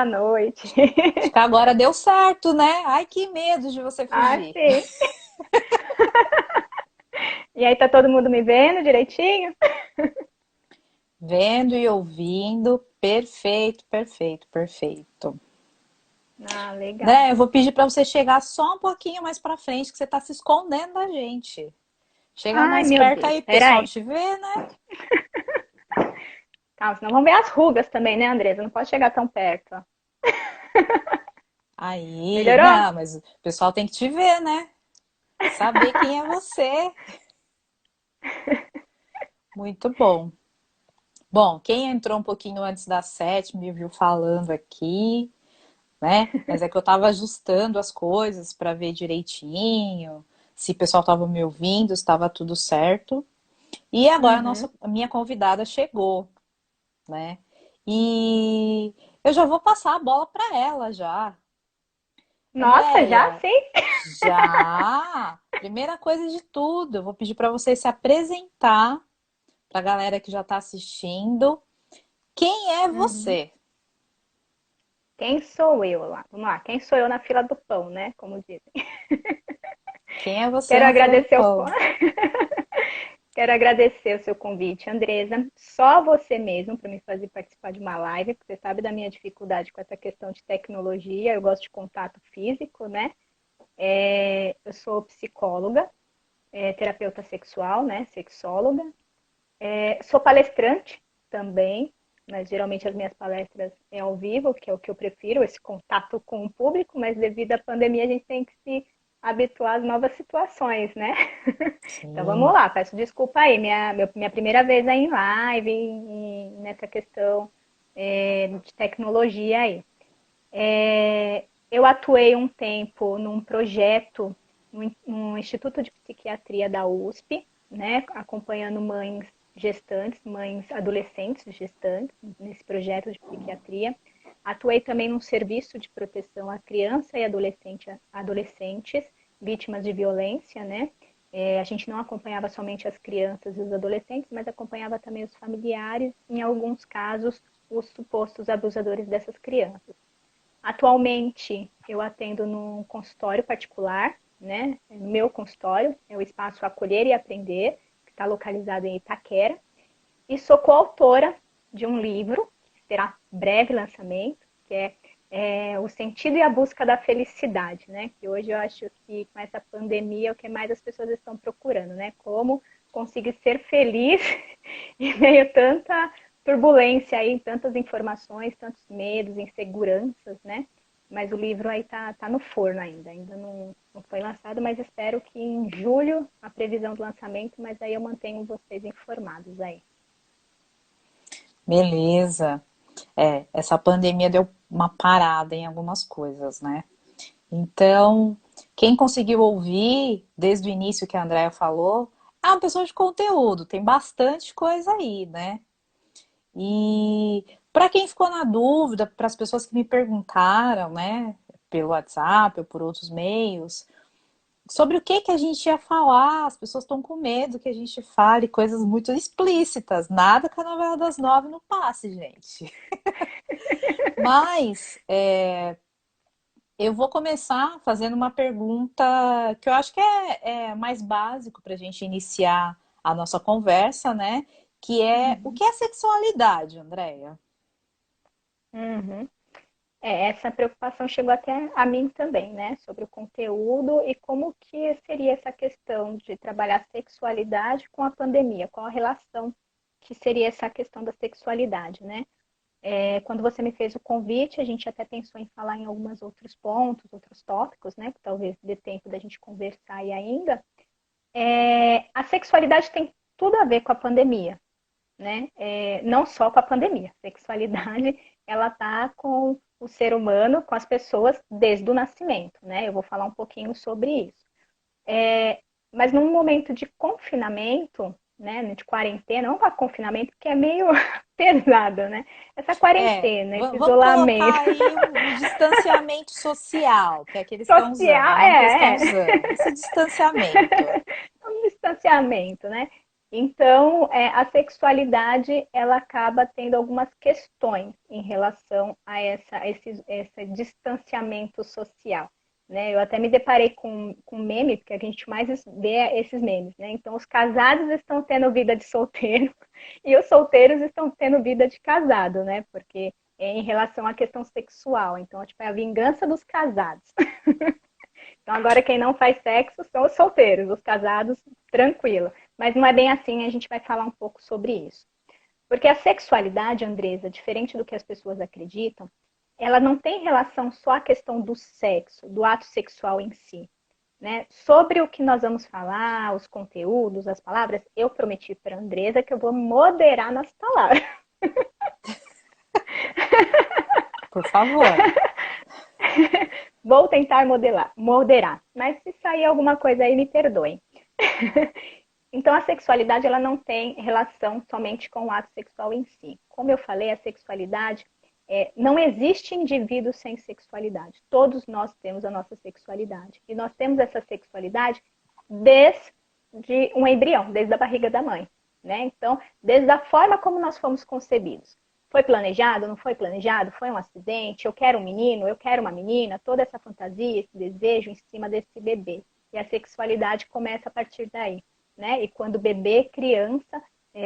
boa noite. Acho que agora deu certo, né? Ai, que medo de você Ah, fugir. sim. E aí, tá todo mundo me vendo direitinho? Vendo e ouvindo, perfeito, perfeito, perfeito. Ah, legal. Né, eu vou pedir para você chegar só um pouquinho mais para frente, que você está se escondendo da gente. Chega Ai, mais meu perto Deus. aí, pro pessoal Peraí. te ver, né? Calma, senão vão ver as rugas também, né, Andresa? Não pode chegar tão perto. Ó. Aí, Melhorou? não, mas o pessoal tem que te ver, né? Saber quem é você. Muito bom. Bom, quem entrou um pouquinho antes das 7 me viu falando aqui, né? Mas é que eu tava ajustando as coisas para ver direitinho, se o pessoal tava me ouvindo, se estava tudo certo. E agora Uhum. a minha convidada chegou, né? E eu já vou passar a bola para ela já. Nossa, já Andréia, sim? já! Primeira coisa de tudo, eu vou pedir para você se apresentar para a galera que já está assistindo. Quem é Uhum. você? Quem sou eu lá? Vamos lá. Quem sou eu na fila do pão, né? Como dizem. Quem é você Quero na fila do agradecer o... pão? Quero agradecer o seu convite, Andresa. Só você mesmo para me fazer participar de uma live, porque você sabe da minha dificuldade com essa questão de tecnologia. Eu gosto de contato físico, né? Eu sou psicóloga, terapeuta sexual, né? Sexóloga. Sou palestrante também, mas geralmente as minhas palestras é ao vivo, que é o que eu prefiro, esse contato com o público, mas devido à pandemia a gente tem que se habituar às novas situações, né? Então vamos Sim. lá, peço desculpa aí, minha primeira vez aí em live, nessa questão de tecnologia aí. Eu atuei um tempo num projeto no Instituto de Psiquiatria da USP, né, acompanhando mães gestantes, mães adolescentes gestantes, nesse projeto de psiquiatria. Atuei também num serviço de proteção à criança e adolescentes vítimas de violência, né? A gente não acompanhava somente as crianças e os adolescentes, mas acompanhava também os familiares, em alguns casos, os supostos abusadores dessas crianças. Atualmente, eu atendo num consultório particular, né? No meu consultório, é o Espaço Acolher e Aprender, que está localizado em Itaquera. E sou coautora de um livro, que terá breve lançamento, que é O Sentido e a Busca da Felicidade, né? Que hoje eu acho que com essa pandemia é o que mais as pessoas estão procurando, né? Como conseguir ser feliz em meio a tanta turbulência aí, tantas informações, tantos medos, inseguranças, né? Mas o livro aí tá no forno ainda não foi lançado, mas espero que em julho a previsão do lançamento, mas aí eu mantenho vocês informados aí. Beleza. É, essa pandemia deu uma parada em algumas coisas, né? Então, quem conseguiu ouvir desde o início que a Andrea falou, é uma pessoa de conteúdo, tem bastante coisa aí, né? E para quem ficou na dúvida, para as pessoas que me perguntaram, né, pelo WhatsApp ou por outros meios, sobre o que a gente ia falar, as pessoas estão com medo que a gente fale coisas muito explícitas, nada que a novela das 9 não passe, gente. Mas eu vou começar fazendo uma pergunta que eu acho que é mais básico para a gente iniciar a nossa conversa, né? Que é o Uhum. que é sexualidade, Andréia? Uhum. Essa preocupação chegou até a mim também, né? Sobre o conteúdo e como que seria essa questão de trabalhar sexualidade com a pandemia, qual a relação que seria essa questão da sexualidade, né? Quando você me fez o convite, a gente até pensou em falar em alguns outros pontos, outros tópicos, né? Que talvez dê tempo da gente conversar aí ainda. A sexualidade tem tudo a ver com a pandemia, né? Não só com a pandemia. A sexualidade, ela tá com o ser humano, com as pessoas desde o nascimento, né? Eu vou falar um pouquinho sobre isso. Mas num momento de confinamento, né, de quarentena, não para confinamento, que é meio pesado, né? Essa quarentena, esse Vamos isolamento colocar aí o distanciamento social, que é que eles estão usando, a social, palavra que eles estão usando, esse distanciamento. um distanciamento, né? Então, a sexualidade, ela acaba tendo algumas questões em relação a esse distanciamento social, né? Eu até me deparei com memes, porque a gente mais vê esses memes, né? Então, os casados estão tendo vida de solteiro e os solteiros estão tendo vida de casado, né? Porque é em relação à questão sexual. Então, tipo, é a vingança dos casados. Então, agora quem não faz sexo são os solteiros, os casados, tranquilo. Mas não é bem assim, a gente vai falar um pouco sobre isso. Porque a sexualidade, Andresa, diferente do que as pessoas acreditam, ela não tem relação só à questão do sexo, do ato sexual em si. Né? Sobre o que nós vamos falar, os conteúdos, as palavras, eu prometi para a Andresa que eu vou moderar nas palavras. Por favor. Vou tentar moderar, mas se sair alguma coisa aí, me perdoem. Então, a sexualidade ela não tem relação somente com o ato sexual em si. Como eu falei, a sexualidade não existe indivíduo sem sexualidade. Todos nós temos a nossa sexualidade. E nós temos essa sexualidade desde um embrião, desde a barriga da mãe. Né? Então, desde a forma como nós fomos concebidos. Foi planejado, não foi planejado? Foi um acidente? Eu quero um menino, eu quero uma menina, toda essa fantasia, esse desejo em cima desse bebê. E a sexualidade começa a partir daí. Né? E quando bebê, criança,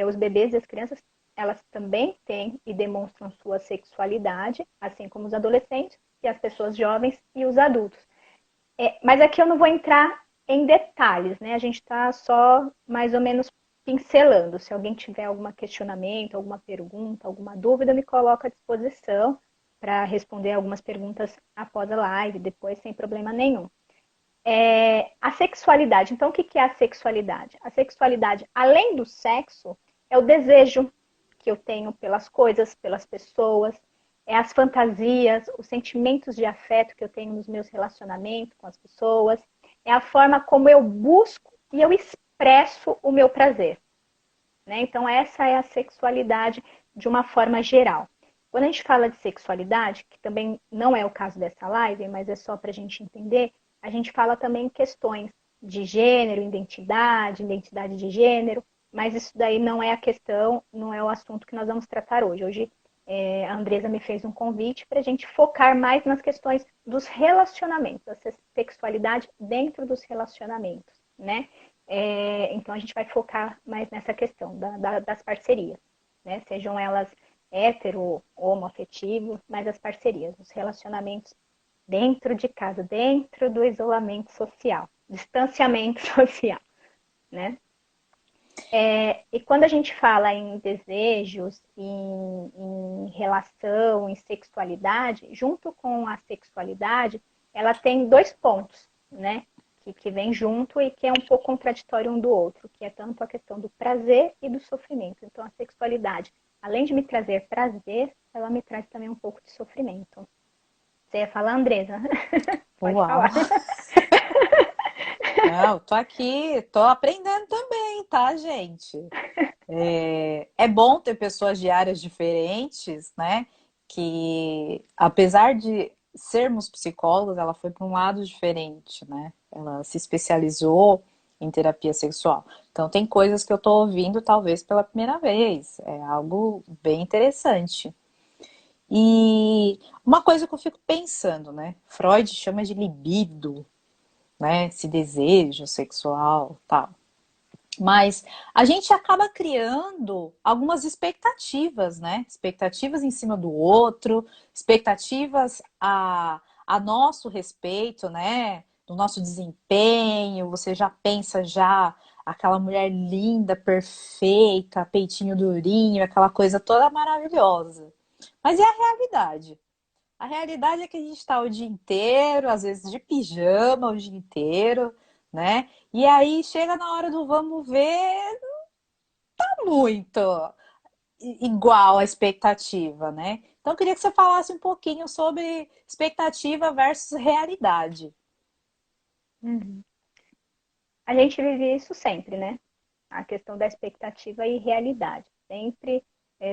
os bebês e as crianças, elas também têm e demonstram sua sexualidade, assim como os adolescentes e as pessoas jovens e os adultos. Mas aqui eu não vou entrar em detalhes, né? A gente está só mais ou menos pincelando. Se alguém tiver algum questionamento, alguma pergunta, alguma dúvida, me coloca à disposição para responder algumas perguntas após a live, depois sem problema nenhum. A sexualidade. Então, o que é a sexualidade? A sexualidade, além do sexo, é o desejo que eu tenho pelas coisas, pelas pessoas, é as fantasias, os sentimentos de afeto que eu tenho nos meus relacionamentos com as pessoas, é a forma como eu busco e eu expresso o meu prazer. Né? Então, essa é a sexualidade de uma forma geral. Quando a gente fala de sexualidade, que também não é o caso dessa live, mas é só para a gente entender, a gente fala também em questões de gênero, identidade de gênero, mas isso daí não é a questão, não é o assunto que nós vamos tratar hoje. Hoje a Andresa me fez um convite para a gente focar mais nas questões dos relacionamentos, a sexualidade dentro dos relacionamentos, né? Então a gente vai focar mais nessa questão das parcerias, né? Sejam elas hétero, homoafetivo, mas as parcerias, os relacionamentos dentro de casa, dentro do isolamento social, distanciamento social, né? E quando a gente fala em desejos, em relação, em sexualidade, junto com a sexualidade, ela tem dois pontos, né? Que vem junto e que é um pouco contraditório um do outro, que é tanto a questão do prazer e do sofrimento. Então, a sexualidade, além de me trazer prazer, ela me traz também um pouco de sofrimento. Você ia falar, Andresa? Pode Uau! falar. Não, tô aqui, tô aprendendo também, tá, gente? É bom ter pessoas de áreas diferentes, né? Que, apesar de sermos psicólogos, ela foi para um lado diferente, né? Ela se especializou em terapia sexual. Então, tem coisas que eu tô ouvindo, talvez, pela primeira vez. É algo bem interessante. E uma coisa que eu fico pensando, né? Freud chama de libido, né? Esse desejo sexual, tal. Mas a gente acaba criando algumas expectativas, né? Expectativas em cima do outro, expectativas a nosso respeito, né? Do nosso desempenho. Você já pensa já aquela mulher linda, perfeita, peitinho durinho, aquela coisa toda maravilhosa. Mas é a realidade. A realidade é que a gente está o dia inteiro, às vezes de pijama o dia inteiro, né? E aí chega na hora do vamos ver, tá muito igual à expectativa, né? Então eu queria que você falasse um pouquinho sobre expectativa versus realidade. Uhum. A gente vive isso sempre, né? A questão da expectativa e realidade. Sempre,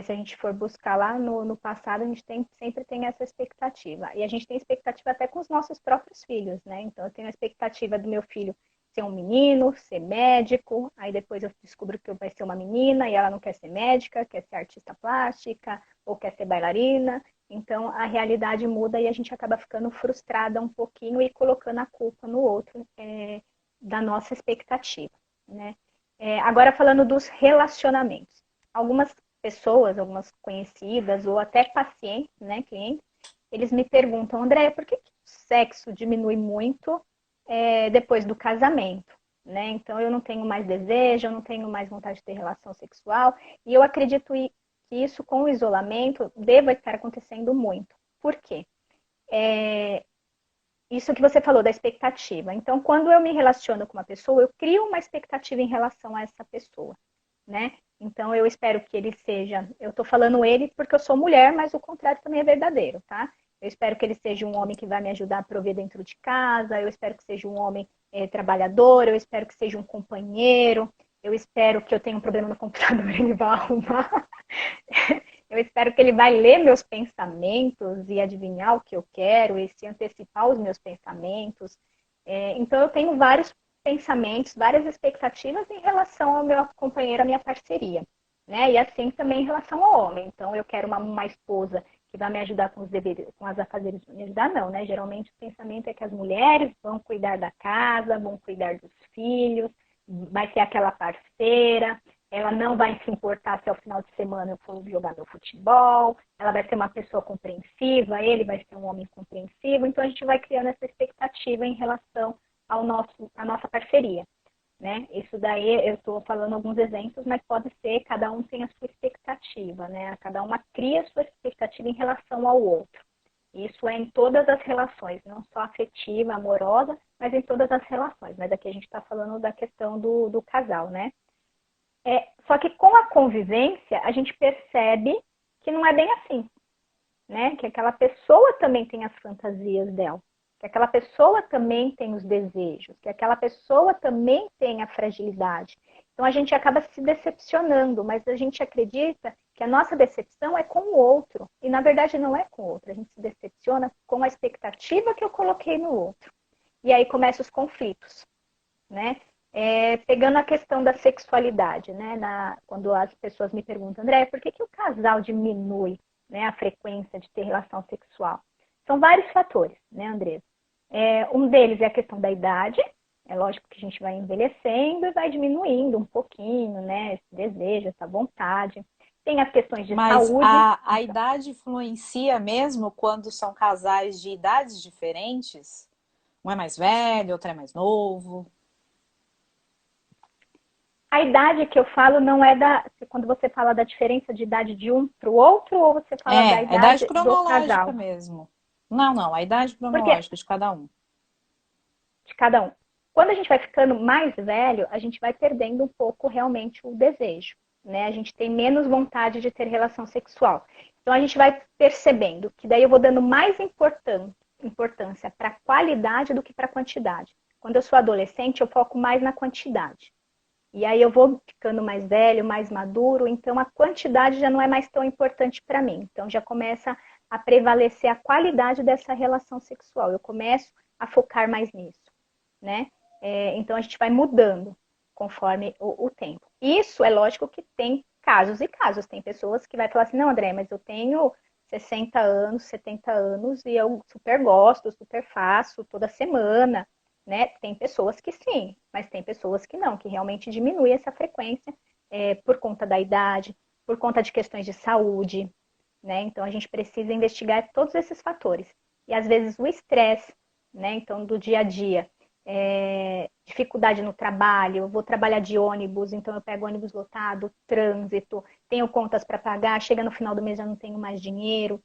se a gente for buscar lá no passado, a gente sempre tem essa expectativa. E a gente tem expectativa até com os nossos próprios filhos, né? Então, eu tenho a expectativa do meu filho ser um menino, ser médico, aí depois eu descubro que vai ser uma menina e ela não quer ser médica, quer ser artista plástica ou quer ser bailarina. Então a realidade muda e a gente acaba ficando frustrada um pouquinho e colocando a culpa no outro da nossa expectativa, né? Agora falando dos relacionamentos. Algumas pessoas, algumas conhecidas ou até pacientes, né, clientes, eles me perguntam, André, por que o sexo diminui muito depois do casamento? Né? Então, eu não tenho mais desejo, eu não tenho mais vontade de ter relação sexual. E eu acredito que isso, com o isolamento, deva estar acontecendo muito. Por quê? Isso que você falou da expectativa. Então, quando eu me relaciono com uma pessoa, eu crio uma expectativa em relação a essa pessoa, né? Então, eu espero que ele seja... Eu estou falando ele porque eu sou mulher, mas o contrário também é verdadeiro, tá? Eu espero que ele seja um homem que vai me ajudar a prover dentro de casa, eu espero que seja um homem trabalhador, eu espero que seja um companheiro, eu espero que eu tenha um problema no computador, ele vai arrumar. Eu espero que ele vai ler meus pensamentos e adivinhar o que eu quero e se antecipar os meus pensamentos. Então, eu tenho vários pensamentos, várias expectativas em relação ao meu companheiro, à minha parceria. Né? E assim também em relação ao homem. Então, eu quero uma esposa que vai me ajudar com os deveres, com as afazeres. Me ajudar não, né? Geralmente o pensamento é que as mulheres vão cuidar da casa, vão cuidar dos filhos, vai ser aquela parceira, ela não vai se importar se ao final de semana eu for jogar meu futebol, ela vai ser uma pessoa compreensiva, ele vai ser um homem compreensivo, então a gente vai criando essa expectativa em relação à nossa parceria. Né? Isso daí eu estou falando alguns exemplos, mas pode ser, cada um tem a sua expectativa, né? Cada uma cria a sua expectativa em relação ao outro. Isso é em todas as relações, não só afetiva, amorosa, mas em todas as relações. Mas aqui a gente está falando da questão do casal, né? Só que com a convivência, a gente percebe que não é bem assim, né? Que aquela pessoa também tem as fantasias dela, que aquela pessoa também tem os desejos, que aquela pessoa também tem a fragilidade. Então a gente acaba se decepcionando, mas a gente acredita que a nossa decepção é com o outro. E na verdade não é com o outro, a gente se decepciona com a expectativa que eu coloquei no outro. E aí começam os conflitos, né? Pegando a questão da sexualidade, né? Quando as pessoas me perguntam, André, por que o casal diminui, né, a frequência de ter relação sexual? São vários fatores, né, Andressa? Um deles é a questão da idade. É lógico que a gente vai envelhecendo e vai diminuindo um pouquinho, né? Esse desejo, essa vontade. Tem as questões de Mas saúde. a idade influencia mesmo quando são casais de idades diferentes? Um é mais velho, outro é mais novo. A idade que eu falo não é quando você fala da diferença de idade de um para o outro, ou você fala da A idade idade do cronológica casal? mesmo. Não, a idade Porque cronológica de cada um. de cada um. Quando a gente vai ficando mais velho, a gente vai perdendo um pouco realmente o desejo, né? A gente tem menos vontade de ter relação sexual. Então a gente vai percebendo que daí eu vou dando mais importância para a qualidade do que para a quantidade. Quando eu sou adolescente, eu foco mais na quantidade. E aí eu vou ficando mais velho, mais maduro, então a quantidade já não é mais tão importante para mim. Então já começa a prevalecer a qualidade dessa relação sexual. Eu começo a focar mais nisso, né? Então a gente vai mudando conforme o tempo. Isso é lógico que tem casos e casos. Tem pessoas que vai falar assim, não, André, mas eu tenho 60 anos, 70 anos e eu super gosto, super faço toda semana. Né? Tem pessoas que sim, mas tem pessoas que não, que realmente diminui essa frequência por conta da idade, por conta de questões de saúde, né? Então a gente precisa investigar todos esses fatores. E às vezes o estresse, né? Então do dia a dia, dificuldade no trabalho, eu vou trabalhar de ônibus, então eu pego ônibus lotado, trânsito, tenho contas para pagar, chega no final do mês já não tenho mais dinheiro,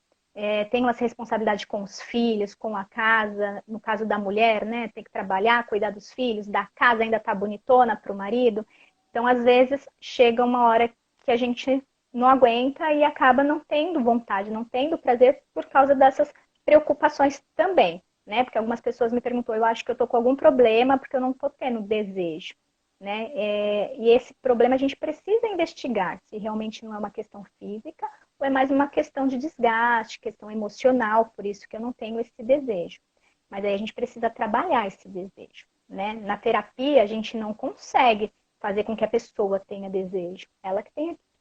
tenho as responsabilidades com os filhos, com a casa, no caso da mulher, né? Tem que trabalhar, cuidar dos filhos, da casa ainda tá bonitona para o marido. Então, às vezes, chega uma hora que a gente não aguenta e acaba não tendo vontade, não tendo prazer por causa dessas preocupações também, né? Porque algumas pessoas me perguntou, eu acho que eu tô com algum problema porque eu não tô tendo desejo, né? E esse problema a gente precisa investigar se realmente não é uma questão física ou é mais uma questão de desgaste, questão emocional, por isso que eu não tenho esse desejo. Mas aí a gente precisa trabalhar esse desejo, né? Na terapia, a gente não consegue fazer com que a pessoa tenha desejo. Ela que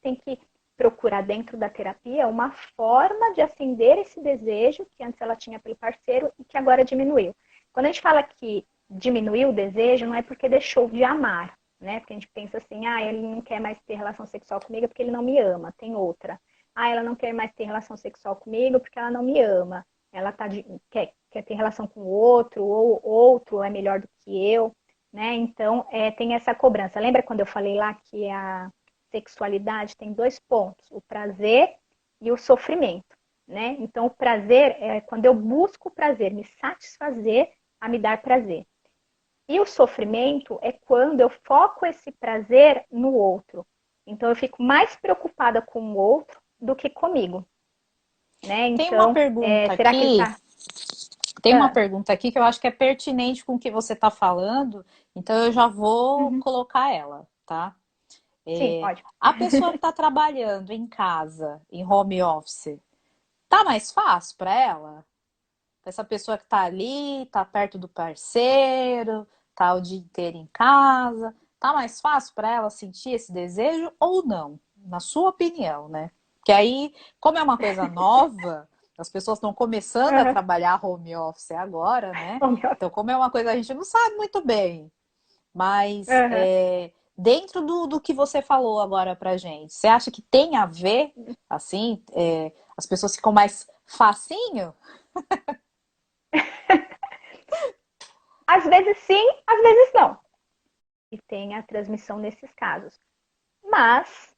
tem que procurar dentro da terapia uma forma de acender esse desejo que antes ela tinha pelo parceiro e que agora diminuiu. Quando a gente fala que diminuiu o desejo, não é porque deixou de amar, né? Porque a gente pensa assim, ah, ele não quer mais ter relação sexual comigo porque ele não me ama. Tem outra. Ah, ela não quer mais ter relação sexual comigo porque ela não me ama. Ela quer ter relação com o outro, ou outro é melhor do que eu, né? Então, tem essa cobrança. Lembra quando eu falei lá que a sexualidade tem dois pontos, o prazer e o sofrimento, né? Então, o prazer é quando eu busco o prazer, me satisfazer a me dar prazer. E o sofrimento é quando eu foco esse prazer no outro. Então, eu fico mais preocupada com o outro do que comigo, né? Tem uma Então, pergunta será que ele aqui, tá... tem uma Ah, pergunta aqui que eu acho que é pertinente com o que você está falando, então eu já vou uhum. colocar ela, tá? Sim, pode. A pessoa que está trabalhando em casa, em home office, tá mais fácil para ela? Essa pessoa que está ali, está perto do parceiro, tá o dia inteiro em casa, tá mais fácil para ela sentir esse desejo ou não? Na sua opinião, né? Que aí, como é uma coisa nova, as pessoas estão começando a Uhum. trabalhar home office agora, né? Oh, meu... Então, como é uma coisa que a gente não sabe muito bem, mas Uhum. dentro do que você falou agora pra gente, você acha que tem a ver, assim, as pessoas ficam mais facinho? Às vezes sim, às vezes não. E tem a transmissão nesses casos. Mas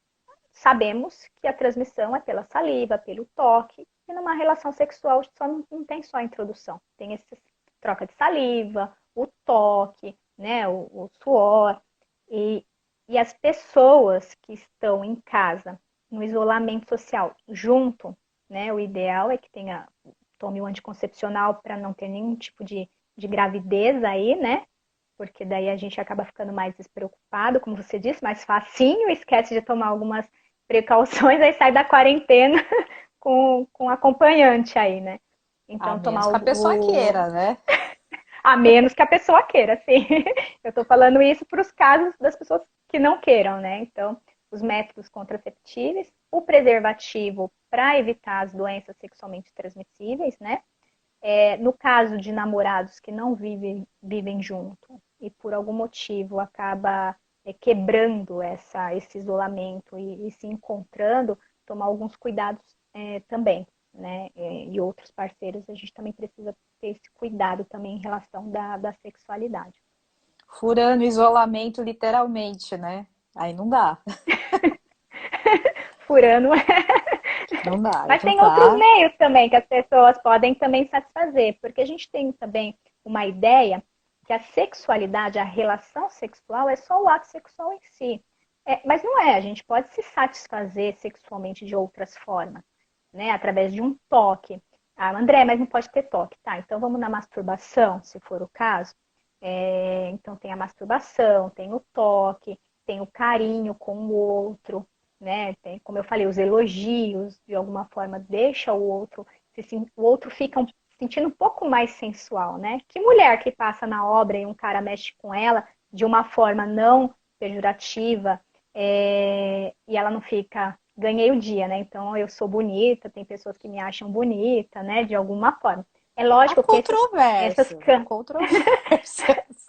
sabemos que a transmissão é pela saliva, pelo toque, e numa relação sexual só não tem só a introdução. Tem essa troca de saliva, o toque, né, o suor. E, e as pessoas que estão em casa, no isolamento social, junto, né, o ideal é que tome o anticoncepcional para não ter nenhum tipo de gravidez aí, né? Porque daí a gente acaba ficando mais despreocupado, como você disse, mais facinho, esquece de tomar algumas precauções, aí sai da quarentena com acompanhante aí, né? A Então, menos tomar que a pessoa queira, né? a menos que a pessoa queira, sim. Eu estou falando isso para os casos das pessoas que não queiram, né? Então, os métodos contraceptivos, o preservativo para evitar as doenças sexualmente transmissíveis, né? No caso de namorados que não vivem junto e por algum motivo acaba quebrando esse isolamento e se encontrando, tomar alguns cuidados também, né? E outros parceiros, a gente também precisa ter esse cuidado também em relação da sexualidade. Furando o isolamento literalmente, né? Aí não dá. Furando. Não dá, aí Mas não tem outros dá. meios também que as pessoas podem também satisfazer, porque a gente tem também uma ideia que a sexualidade, a relação sexual é só o ato sexual em si. Mas não é, a gente pode se satisfazer sexualmente de outras formas, né? Através de um toque. Ah, André, mas não pode ter toque, tá? Então vamos na masturbação, se for o caso. Então tem a masturbação, tem o toque, tem o carinho com o outro, né? Tem, como eu falei, os elogios, de alguma forma, deixa o outro, o outro fica sentindo um pouco mais sensual, né? Que mulher que passa na obra e um cara mexe com ela de uma forma não pejorativa, e ela não fica, ganhei o dia, né? Então eu sou bonita, tem pessoas que me acham bonita, né? De alguma forma. É Há lógico que essas controvérsias, há controvérsias.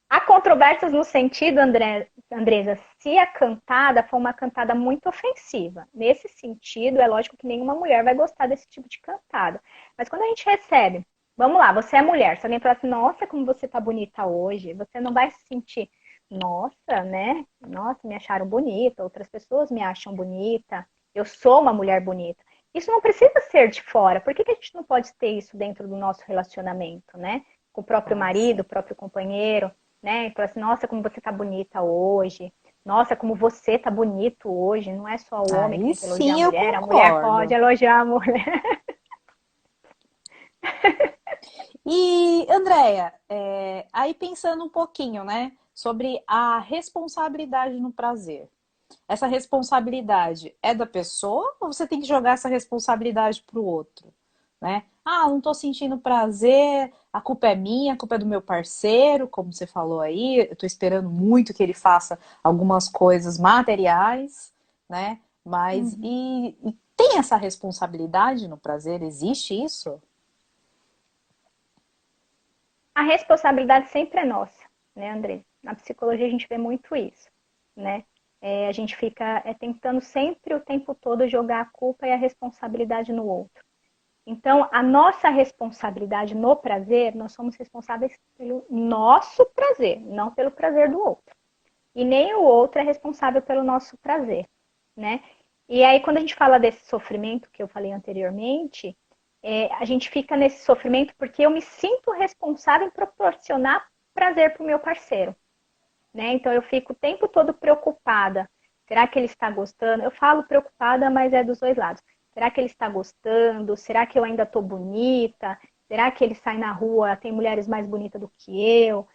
há controvérsias no sentido, Andresa, se a cantada for uma cantada muito ofensiva. Nesse sentido, é lógico que nenhuma mulher vai gostar desse tipo de cantada. Mas quando a gente recebe, vamos lá, você é mulher, se alguém falar assim, nossa, como você tá bonita hoje, você não vai se sentir, nossa, né? Nossa, me acharam bonita, outras pessoas me acham bonita, eu sou uma mulher bonita. Isso não precisa ser de fora. Por que a gente não pode ter isso dentro do nosso relacionamento, né? Com o próprio Ah, marido, sim. o próprio companheiro, né? E fala assim, nossa, como você tá bonita hoje. Nossa, como você tá bonito hoje. Não é só o homem que Aí tem que elogiar sim eu a mulher pode concordo. elogiar a mulher. E, Andréia, aí pensando um pouquinho, né, sobre a responsabilidade no prazer. Essa responsabilidade é da pessoa ou você tem que jogar essa responsabilidade para o outro? Né? Ah, não estou sentindo prazer, a culpa é minha, a culpa é do meu parceiro, como você falou aí, eu tô esperando muito que ele faça algumas coisas materiais, né? Mas Uhum. e tem essa responsabilidade no prazer? Existe isso? A responsabilidade sempre é nossa, né, André? Na psicologia a gente vê muito isso, né? A gente fica tentando sempre o tempo todo jogar a culpa e a responsabilidade no outro. Então, a nossa responsabilidade no prazer, nós somos responsáveis pelo nosso prazer, não pelo prazer do outro. E nem o outro é responsável pelo nosso prazer, né? E aí, quando a gente fala desse sofrimento que eu falei anteriormente, a gente fica nesse sofrimento porque eu me sinto responsável em proporcionar prazer para o meu parceiro, né? Então, eu fico o tempo todo preocupada. Será que ele está gostando? Eu falo preocupada, mas é dos dois lados. Será que ele está gostando? Será que eu ainda estou bonita? Será que ele sai na rua, tem mulheres mais bonitas do que eu?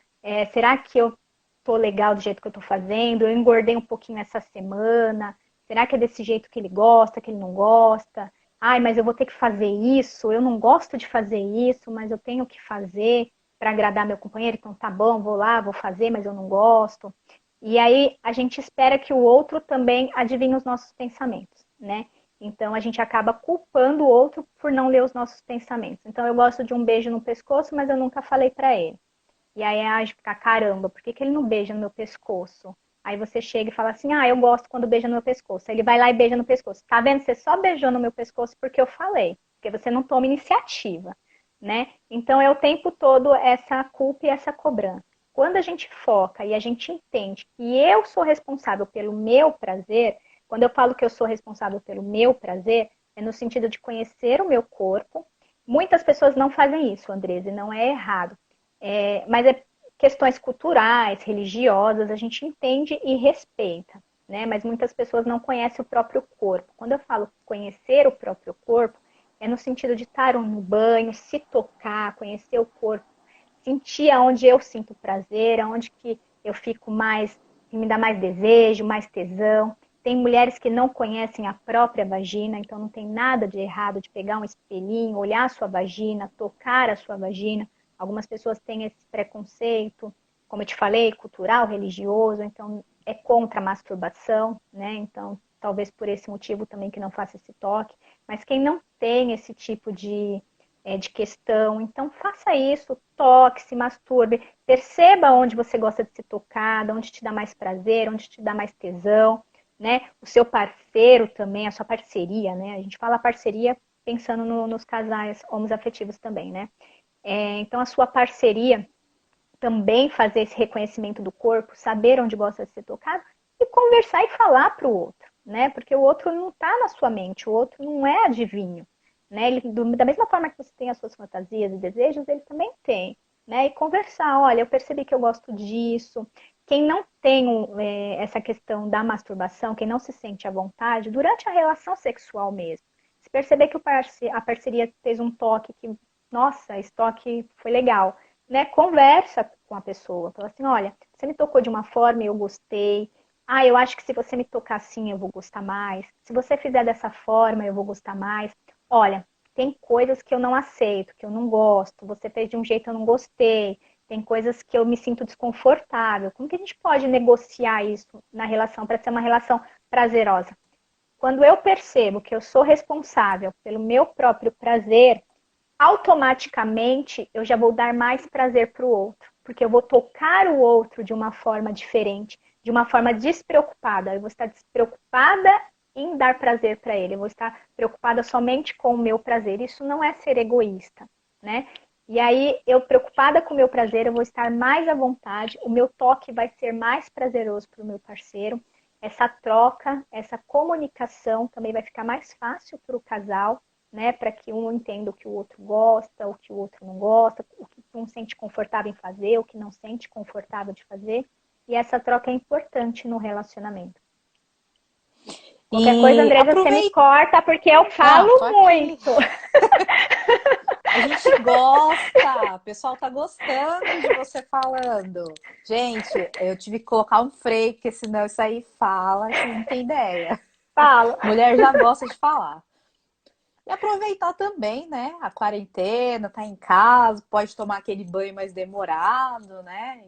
Será que eu tô legal do jeito que eu tô fazendo? Eu engordei um pouquinho essa semana. Será que é desse jeito que ele gosta, que ele não gosta? Ai, mas eu vou ter que fazer isso. Eu não gosto de fazer isso, mas eu tenho que fazer para agradar meu companheiro. Então tá bom, vou lá, vou fazer, mas eu não gosto. E aí a gente espera que o outro também adivinhe os nossos pensamentos, né? Então a gente acaba culpando o outro por não ler os nossos pensamentos. Então eu gosto de um beijo no pescoço, mas eu nunca falei para ele. E aí a gente fica, caramba, por que, que ele não beija no meu pescoço? Aí você chega e fala assim, ah, eu gosto quando beija no meu pescoço. Aí ele vai lá e beija no pescoço. Tá vendo? Você só beijou no meu pescoço porque eu falei. Porque você não toma iniciativa, né? Então é o tempo todo essa culpa e essa cobrança. Quando a gente foca e a gente entende que eu sou responsável pelo meu prazer, quando eu falo que eu sou responsável pelo meu prazer, é no sentido de conhecer o meu corpo. Muitas pessoas não fazem isso, Andresa, e não é errado. Mas questões culturais, religiosas, a gente entende e respeita, né? Mas muitas pessoas não conhecem o próprio corpo. Quando eu falo conhecer o próprio corpo, é no sentido de estar no banho, se tocar, conhecer o corpo, sentir aonde eu sinto prazer, aonde que eu fico mais, que me dá mais desejo, mais tesão. Tem mulheres que não conhecem a própria vagina, então não tem nada de errado de pegar um espelhinho, olhar a sua vagina, tocar a sua vagina. Algumas pessoas têm esse preconceito, como eu te falei, cultural, religioso, então é contra a masturbação, né? Então, talvez por esse motivo também que não faça esse toque. Mas quem não tem esse tipo de questão, então faça isso, toque, se masturbe, perceba onde você gosta de se tocar, onde te dá mais prazer, onde te dá mais tesão, né? O seu parceiro também, a sua parceria, né? A gente fala parceria pensando nos casais homoafetivos também, né? Então, a sua parceria também fazer esse reconhecimento do corpo, saber onde gosta de ser tocado e conversar e falar para o outro, né? Porque o outro não está na sua mente, o outro não é adivinho, né? Ele, da mesma forma que você tem as suas fantasias e desejos, ele também tem, né? E conversar, olha, eu percebi que eu gosto disso. Quem não tem essa questão da masturbação, quem não se sente à vontade, durante a relação sexual mesmo, se perceber que a parceria fez um toque que, nossa, esse toque foi legal, né? Conversa com a pessoa, fala assim, olha, você me tocou de uma forma e eu gostei. Ah, eu acho que se você me tocar assim, eu vou gostar mais. Se você fizer dessa forma, eu vou gostar mais. Olha, tem coisas que eu não aceito, que eu não gosto. Você fez de um jeito que eu não gostei. Tem coisas que eu me sinto desconfortável. Como que a gente pode negociar isso na relação para ser uma relação prazerosa? Quando eu percebo que eu sou responsável pelo meu próprio prazer, automaticamente eu já vou dar mais prazer para o outro, porque eu vou tocar o outro de uma forma diferente, de uma forma despreocupada. Eu vou estar despreocupada em dar prazer para ele, eu vou estar preocupada somente com o meu prazer. Isso não é ser egoísta, né? E aí, eu preocupada com o meu prazer, eu vou estar mais à vontade, o meu toque vai ser mais prazeroso para o meu parceiro. Essa troca, essa comunicação também vai ficar mais fácil para o casal, né, para que um entenda o que o outro gosta, o que o outro não gosta, o que um sente confortável em fazer, o que não sente confortável de fazer. E essa troca é importante no relacionamento. Qualquer coisa, E Andresa, você me aproveita. corta porque eu Não, tô falo aqui. muito. A gente gosta, o pessoal tá gostando de você falando. Gente, eu tive que colocar um freio, porque senão isso aí fala, vocês não têm ideia. Falo. Mulher já gosta de falar. E aproveitar também, né? A quarentena, tá em casa, pode tomar aquele banho mais demorado, né?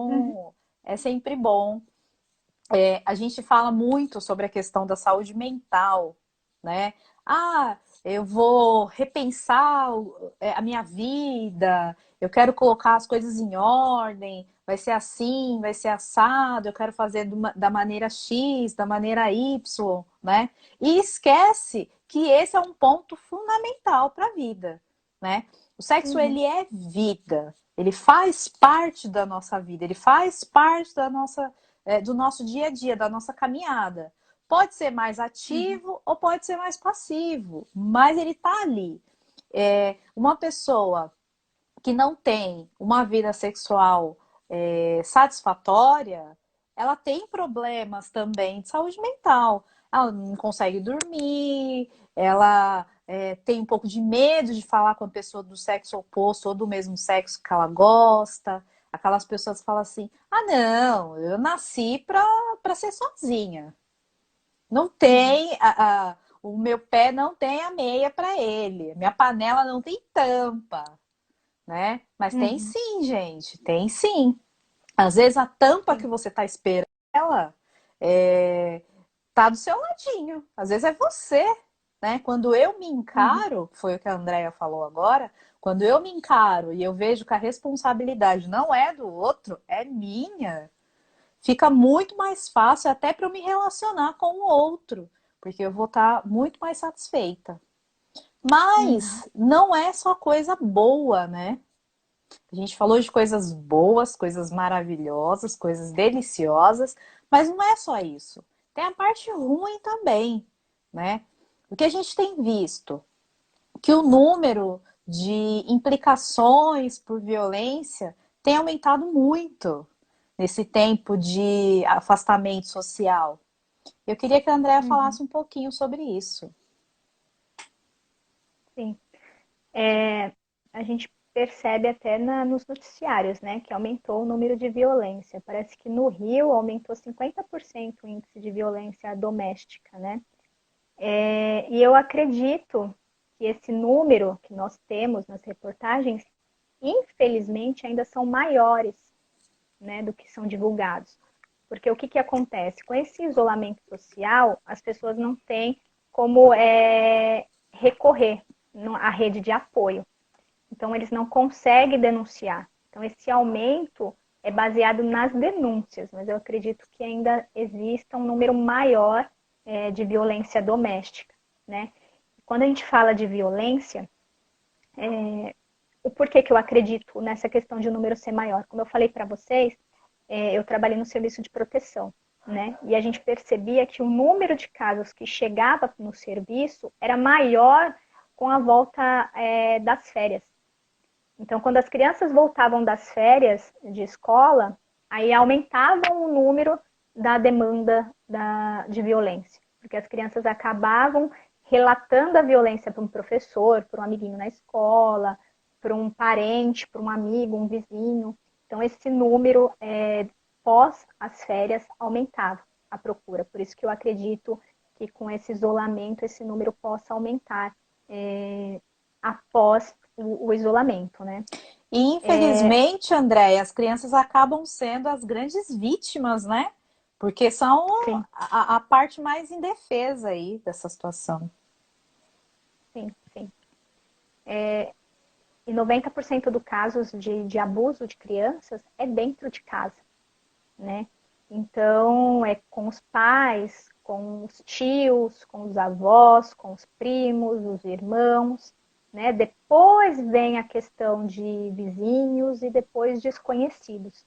Uhum, Então, é sempre bom. É, a gente fala muito sobre a questão da saúde mental, né? Ah, eu vou repensar a minha vida, eu quero colocar as coisas em ordem, vai ser assim, vai ser assado, eu quero fazer da maneira X, da maneira Y, né? E esquece que esse é um ponto fundamental para a vida, né? O sexo, uhum, ele é vida, ele faz parte da nossa vida, ele faz parte da nossa do nosso dia a dia, da nossa caminhada. Pode ser mais uhum, ativo ou pode ser mais passivo, mas ele está ali. Uma pessoa que não tem uma vida sexual satisfatória, ela tem problemas também de saúde mental. Ela não consegue dormir, ela tem um pouco de medo de falar com a pessoa do sexo oposto ou do mesmo sexo que ela gosta. Aquelas pessoas que falam assim: ah, não, eu nasci para ser sozinha. Não uhum, tem, o meu pé não tem a meia para ele, minha panela não tem tampa, né? Mas tem uhum, sim, gente, tem sim. Às vezes a tampa que sim, você tá esperando, ela é, tá do seu ladinho. Às vezes é você, né? Quando eu me uhum, encaro, foi o que a Andrea falou agora, quando eu me encaro e eu vejo que a responsabilidade não é do outro, é minha, fica muito mais fácil até para eu me relacionar com o outro, porque eu vou estar muito mais satisfeita. uhum, Mas não é só coisa boa, né? A gente falou de coisas boas, coisas maravilhosas, coisas deliciosas, mas não é só isso. Tem a parte ruim também, né? O que a gente tem visto? Que o número de implicações por violência tem aumentado muito nesse tempo de afastamento social. Eu queria que a Andrea uhum, falasse um pouquinho sobre isso. sim. A gente percebe até nos noticiários, né, que aumentou o número de violência. Parece que no Rio aumentou 50% o índice de violência doméstica, né? E eu acredito que esse número que nós temos nas reportagens, infelizmente, ainda são maiores, né, do que são divulgados. Porque o que, que acontece? Com esse isolamento social, as pessoas não têm como recorrer à rede de apoio. Então, eles não conseguem denunciar. Então, esse aumento é baseado nas denúncias, mas eu acredito que ainda exista um número maior de violência doméstica, né? Quando a gente fala de violência, o porquê que eu acredito nessa questão de o número ser maior? Como eu falei para vocês, eu trabalhei no serviço de proteção, né? E a gente percebia que o número de casos que chegava no serviço era maior com a volta das férias. Então, quando as crianças voltavam das férias de escola, aí aumentavam o número da demanda de violência, porque as crianças acabavam relatando a violência para um professor, para um amiguinho na escola, para um parente, para um amigo, um vizinho. Então, esse número, pós as férias, aumentava a procura. Por isso que eu acredito que com esse isolamento, esse número possa aumentar após o isolamento, né? E infelizmente, André, as crianças acabam sendo as grandes vítimas, né? Porque são Sim, a parte mais indefesa aí dessa situação. sim, sim. E 90% dos casos de abuso de crianças é dentro de casa, né? Então, é com os pais, com os tios, com os avós, com os primos, os irmãos, né? Depois vem a questão de vizinhos e depois desconhecidos.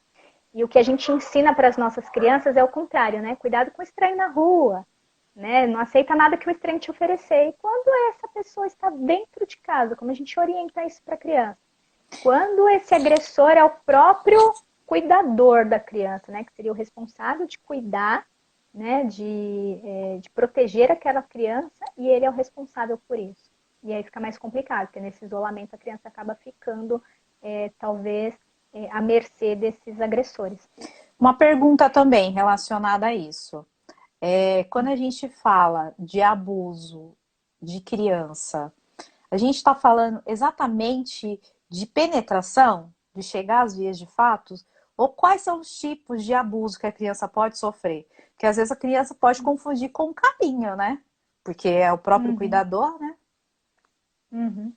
E o que a gente ensina para as nossas crianças é o contrário, né? Cuidado com o estranho na rua, né? Não aceita nada que o estranho te oferecer. E quando essa pessoa está dentro de casa, como a gente orienta isso para a criança? Quando esse agressor é o próprio cuidador da criança, né? Que seria o responsável de cuidar, né? De proteger aquela criança e ele é o responsável por isso. E aí fica mais complicado, porque nesse isolamento a criança acaba ficando, talvez, à mercê desses agressores. Uma pergunta também relacionada a isso. Quando a gente fala de abuso de criança, a gente está falando exatamente de penetração, de chegar às vias de fato, ou quais são os tipos de abuso que a criança pode sofrer? Porque às vezes a criança pode confundir com um carinho, né? Porque é o próprio Uhum, cuidador, né? uhum.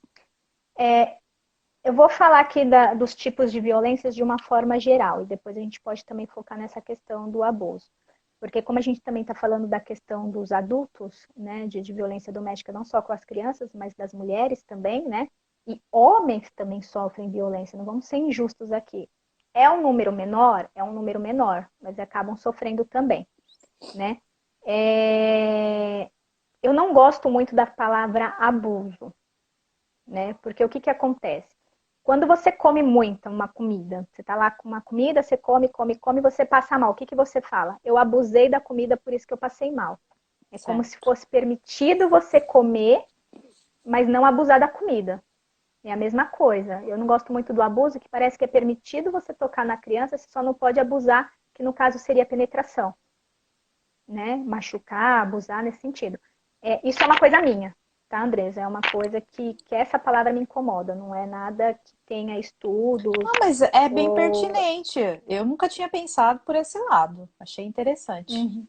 Eu vou falar aqui dos tipos de violências de uma forma geral, e depois a gente pode também focar nessa questão do abuso. Porque como a gente também está falando da questão dos adultos, né, de violência doméstica, não só com as crianças, mas das mulheres também, né? E homens também sofrem violência, não vamos ser injustos aqui. É um número menor? É um número menor, mas acabam sofrendo também, né? É... Eu não gosto muito da palavra abuso, né? Porque o que que acontece? Quando você come muito uma comida, você tá lá com uma comida, você come, come, come, você passa mal. O que que você fala? Eu abusei da comida, por isso que eu passei mal. É como se Certo. fosse permitido você comer, mas não abusar da comida. É a mesma coisa. Eu não gosto muito do abuso, que parece que é permitido você tocar na criança, você só não pode abusar, que no caso seria penetração, né? Machucar, abusar nesse sentido. Isso é uma coisa minha, tá, Andresa? É uma coisa que essa palavra me incomoda, não é nada que tenha estudos Ah, mas é bem ou. pertinente. Eu nunca tinha pensado por esse lado. Achei interessante. Uhum.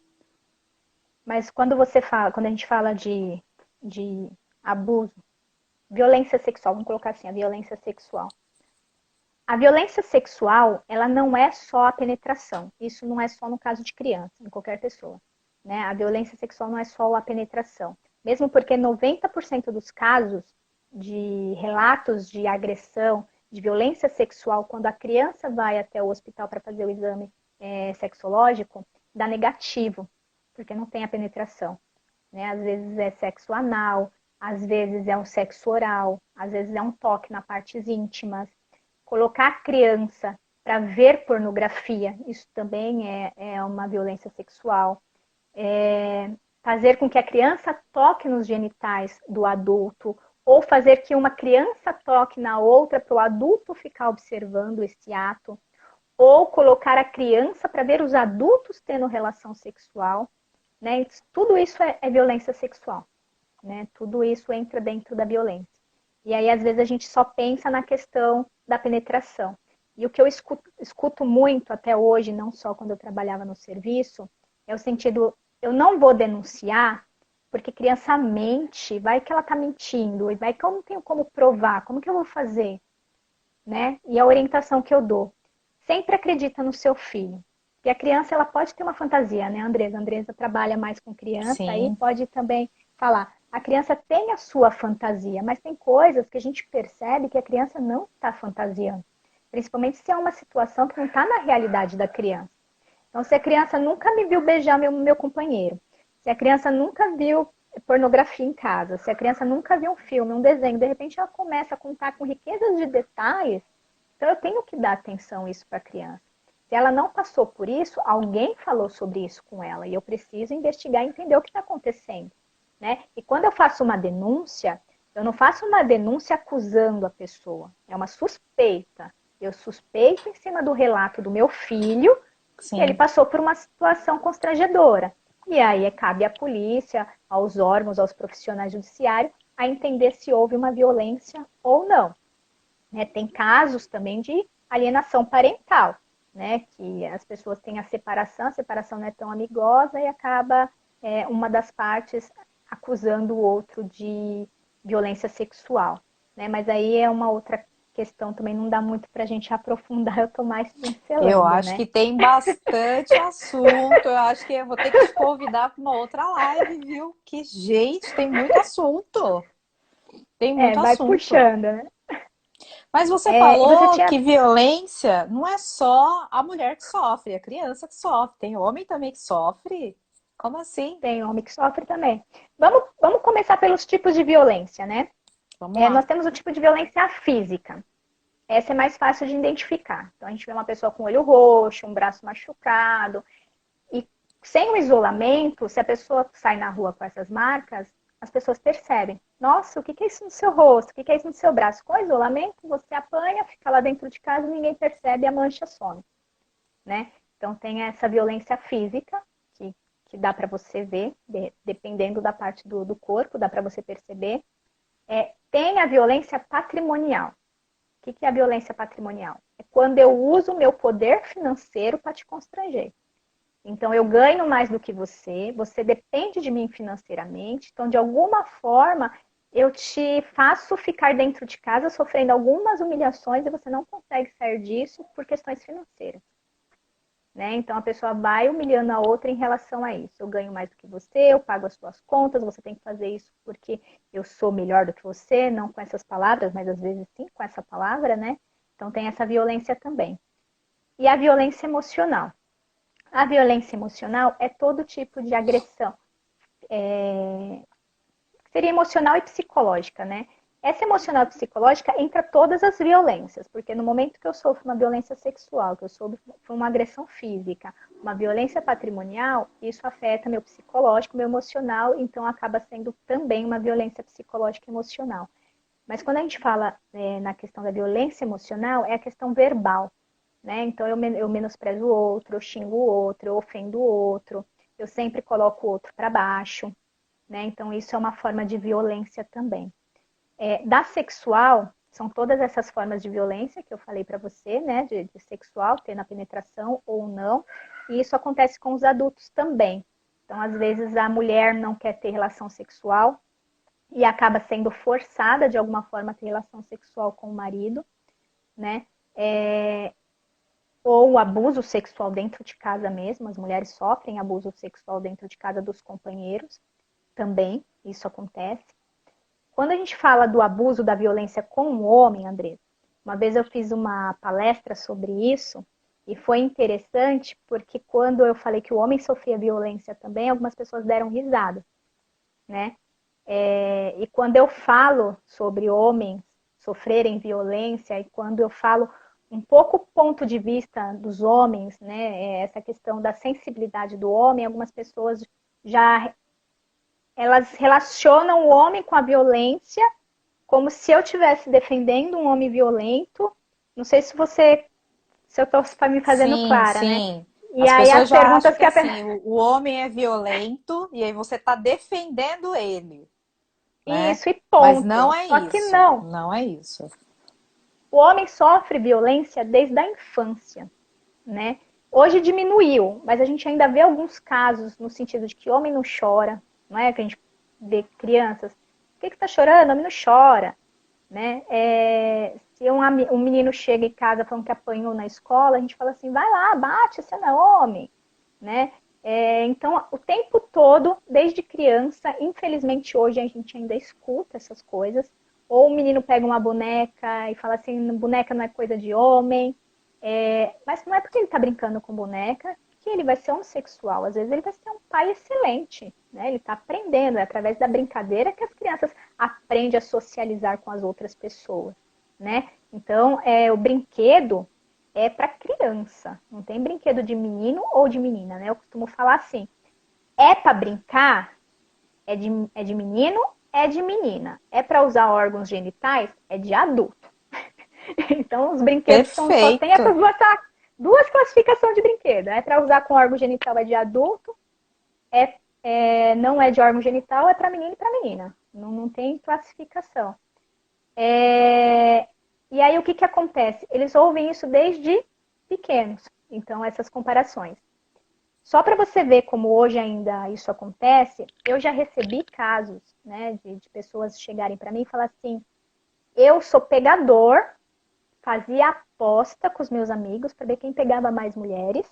Mas quando você fala, quando a gente fala de abuso, violência sexual, vamos colocar assim, a violência sexual. A violência sexual, ela não é só a penetração. Isso não é só no caso de criança, em qualquer pessoa. Né? A violência sexual não é só a penetração. Mesmo porque 90% dos casos de relatos de agressão, de violência sexual, quando a criança vai até o hospital para fazer o exame sexológico, dá negativo, porque não tem a penetração. Né? Às vezes é sexo anal, às vezes é um sexo oral, às vezes é um toque nas partes íntimas. Colocar a criança para ver pornografia, isso também é uma violência sexual. Fazer com que a criança toque nos genitais do adulto, ou fazer que uma criança toque na outra para o adulto ficar observando esse ato, ou colocar a criança para ver os adultos tendo relação sexual, né? Tudo isso é violência sexual, né? Tudo isso entra dentro da violência. E aí, às vezes, a gente só pensa na questão da penetração. E o que eu escuto muito até hoje, não só quando eu trabalhava no serviço, é o sentido, eu não vou denunciar, porque criança mente, vai que ela está mentindo, e vai que eu não tenho como provar, como que eu vou fazer? Né? E a orientação que eu dou, sempre acredita no seu filho. E a criança, ela pode ter uma fantasia, né, Andresa? A Andresa trabalha mais com criança, aí Sim. pode também falar. A criança tem a sua fantasia, mas tem coisas que a gente percebe que a criança não está fantasiando. Principalmente se é uma situação que não está na realidade da criança. Então, se a criança nunca me viu beijar meu companheiro, se a criança nunca viu pornografia em casa, se a criança nunca viu um filme, um desenho, de repente ela começa a contar com riquezas de detalhes, então eu tenho que dar atenção a isso para a criança. Se ela não passou por isso, alguém falou sobre isso com ela e eu preciso investigar e entender o que está acontecendo. Né? E quando eu faço uma denúncia, eu não faço uma denúncia acusando a pessoa, é uma suspeita. Eu suspeito em cima do relato do meu filho que ele Sim. passou por uma situação constrangedora. E aí cabe à polícia, aos órgãos, aos profissionais judiciários, a entender se houve uma violência ou não. Né? Tem casos também de alienação parental, né? Que as pessoas têm a separação não é tão amigosa e acaba uma das partes acusando o outro de violência sexual. Né? Mas aí é uma outra questão também, não dá muito para a gente aprofundar, eu estou mais Eu pincelando, acho né? que tem bastante assunto. Eu acho que eu vou ter que te convidar para uma outra live, viu? Que, gente, tem muito assunto. Tem muito Vai assunto. puxando, né? Mas você E você falou tinha. que violência não é só a mulher que sofre, é a criança que sofre. Tem homem também que sofre? Como assim? Tem homem que sofre também. Vamos começar pelos tipos de violência, né? Vamos lá. Nós temos o tipo de violência física. Essa é mais fácil de identificar. Então, a gente vê uma pessoa com o olho roxo, um braço machucado. E sem o isolamento, se a pessoa sai na rua com essas marcas, as pessoas percebem. Nossa, o que é isso no seu rosto? O que é isso no seu braço? Com isolamento, você apanha, fica lá dentro de casa, ninguém percebe, a mancha some. Né? Então, tem essa violência física, que que dá para você ver, dependendo da parte do corpo, dá para você perceber, tem a violência patrimonial. O que é a violência patrimonial? É quando eu uso o meu poder financeiro para te constranger. Então, eu ganho mais do que você depende de mim financeiramente, então, de alguma forma, eu te faço ficar dentro de casa sofrendo algumas humilhações e você não consegue sair disso por questões financeiras. Né? Então, a pessoa vai humilhando a outra em relação a isso. Eu ganho mais do que você, eu pago as suas contas, você tem que fazer isso porque eu sou melhor do que você, não com essas palavras, mas às vezes sim com essa palavra, né? Então, tem essa violência também. E a violência emocional. A violência emocional é todo tipo de agressão. Seria emocional e psicológica, né? Essa emocional e psicológica entra todas as violências, porque no momento que eu sofro uma violência sexual, que eu sofro uma agressão física, uma violência patrimonial, isso afeta meu psicológico, meu emocional, então acaba sendo também uma violência psicológica e emocional. Mas quando a gente fala na questão da violência emocional, é a questão verbal, né? Então eu menosprezo o outro, eu xingo o outro, eu ofendo o outro, eu sempre coloco o outro para baixo, né? Então isso é uma forma de violência também. Da sexual, são todas essas formas de violência que eu falei para você, né? De sexual, ter na penetração ou não. E isso acontece com os adultos também. Então, às vezes, a mulher não quer ter relação sexual e acaba sendo forçada, de alguma forma, a ter relação sexual com o marido, né? Ou o abuso sexual dentro de casa mesmo. As mulheres sofrem abuso sexual dentro de casa dos companheiros também. Isso acontece. Quando a gente fala do abuso da violência com o homem, André, uma vez eu fiz uma palestra sobre isso e foi interessante porque quando eu falei que o homem sofria violência também, algumas pessoas deram risada, né? E quando eu falo sobre homens sofrerem violência e quando eu falo um pouco o ponto de vista dos homens, né? Essa questão da sensibilidade do homem, algumas pessoas já elas relacionam o homem com a violência como se eu estivesse defendendo um homem violento. Não sei se eu estou me fazendo Sim, clara, né? sim. E As aí pessoas as já acham perguntas que que a assim, o homem é violento e aí você está defendendo ele, né? isso e Mas não ponto. é Só que isso, não. não é isso. O homem sofre violência desde a infância, né? Hoje diminuiu, mas a gente ainda vê alguns casos no sentido de que homem não chora, não é? Que a gente vê crianças, por que está chorando? Homem não chora, né? Se um menino chega em casa falando que apanhou na escola, a gente fala assim, vai lá, bate, você não é homem, né? Então, o tempo todo, desde criança, infelizmente hoje a gente ainda escuta essas coisas. Ou o menino pega uma boneca e fala assim, boneca não é coisa de homem. Mas não é porque ele está brincando com boneca que ele vai ser homossexual. Às vezes ele vai ser um pai excelente, né? Ele está aprendendo, é através da brincadeira que as crianças aprendem a socializar com as outras pessoas, né? Então, o brinquedo é para criança, não tem brinquedo de menino ou de menina, né? Eu costumo falar assim, é para brincar, é de menino, é de menina. É para usar órgãos genitais, é de adulto. Então, os brinquedos só tem Perfeito. essas duas classificações de brinquedo. É para usar com órgão genital, é de adulto. Não é de órgão genital, é para menino e para menina. Não tem classificação. E aí, o que acontece? Eles ouvem isso desde pequenos. Então, essas comparações. Só para você ver como hoje ainda isso acontece, eu já recebi casos, né, de pessoas chegarem para mim e falar assim, eu sou pegador, fazia aposta com os meus amigos para ver quem pegava mais mulheres,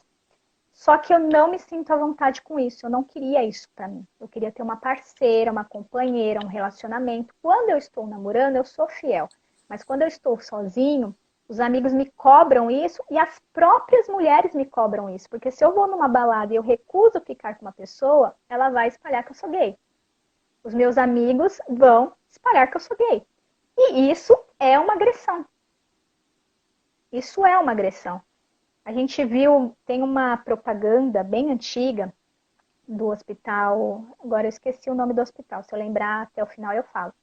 só que eu não me sinto à vontade com isso, eu não queria isso para mim. Eu queria ter uma parceira, uma companheira, um relacionamento. Quando eu estou namorando, eu sou fiel. Mas quando eu estou sozinho, os amigos me cobram isso e as próprias mulheres me cobram isso. Porque se eu vou numa balada e eu recuso ficar com uma pessoa, ela vai espalhar que eu sou gay. Os meus amigos vão espalhar que eu sou gay. E isso é uma agressão. Isso é uma agressão. A gente viu, tem uma propaganda bem antiga do hospital, agora eu esqueci o nome do hospital, se eu lembrar até o final eu falo.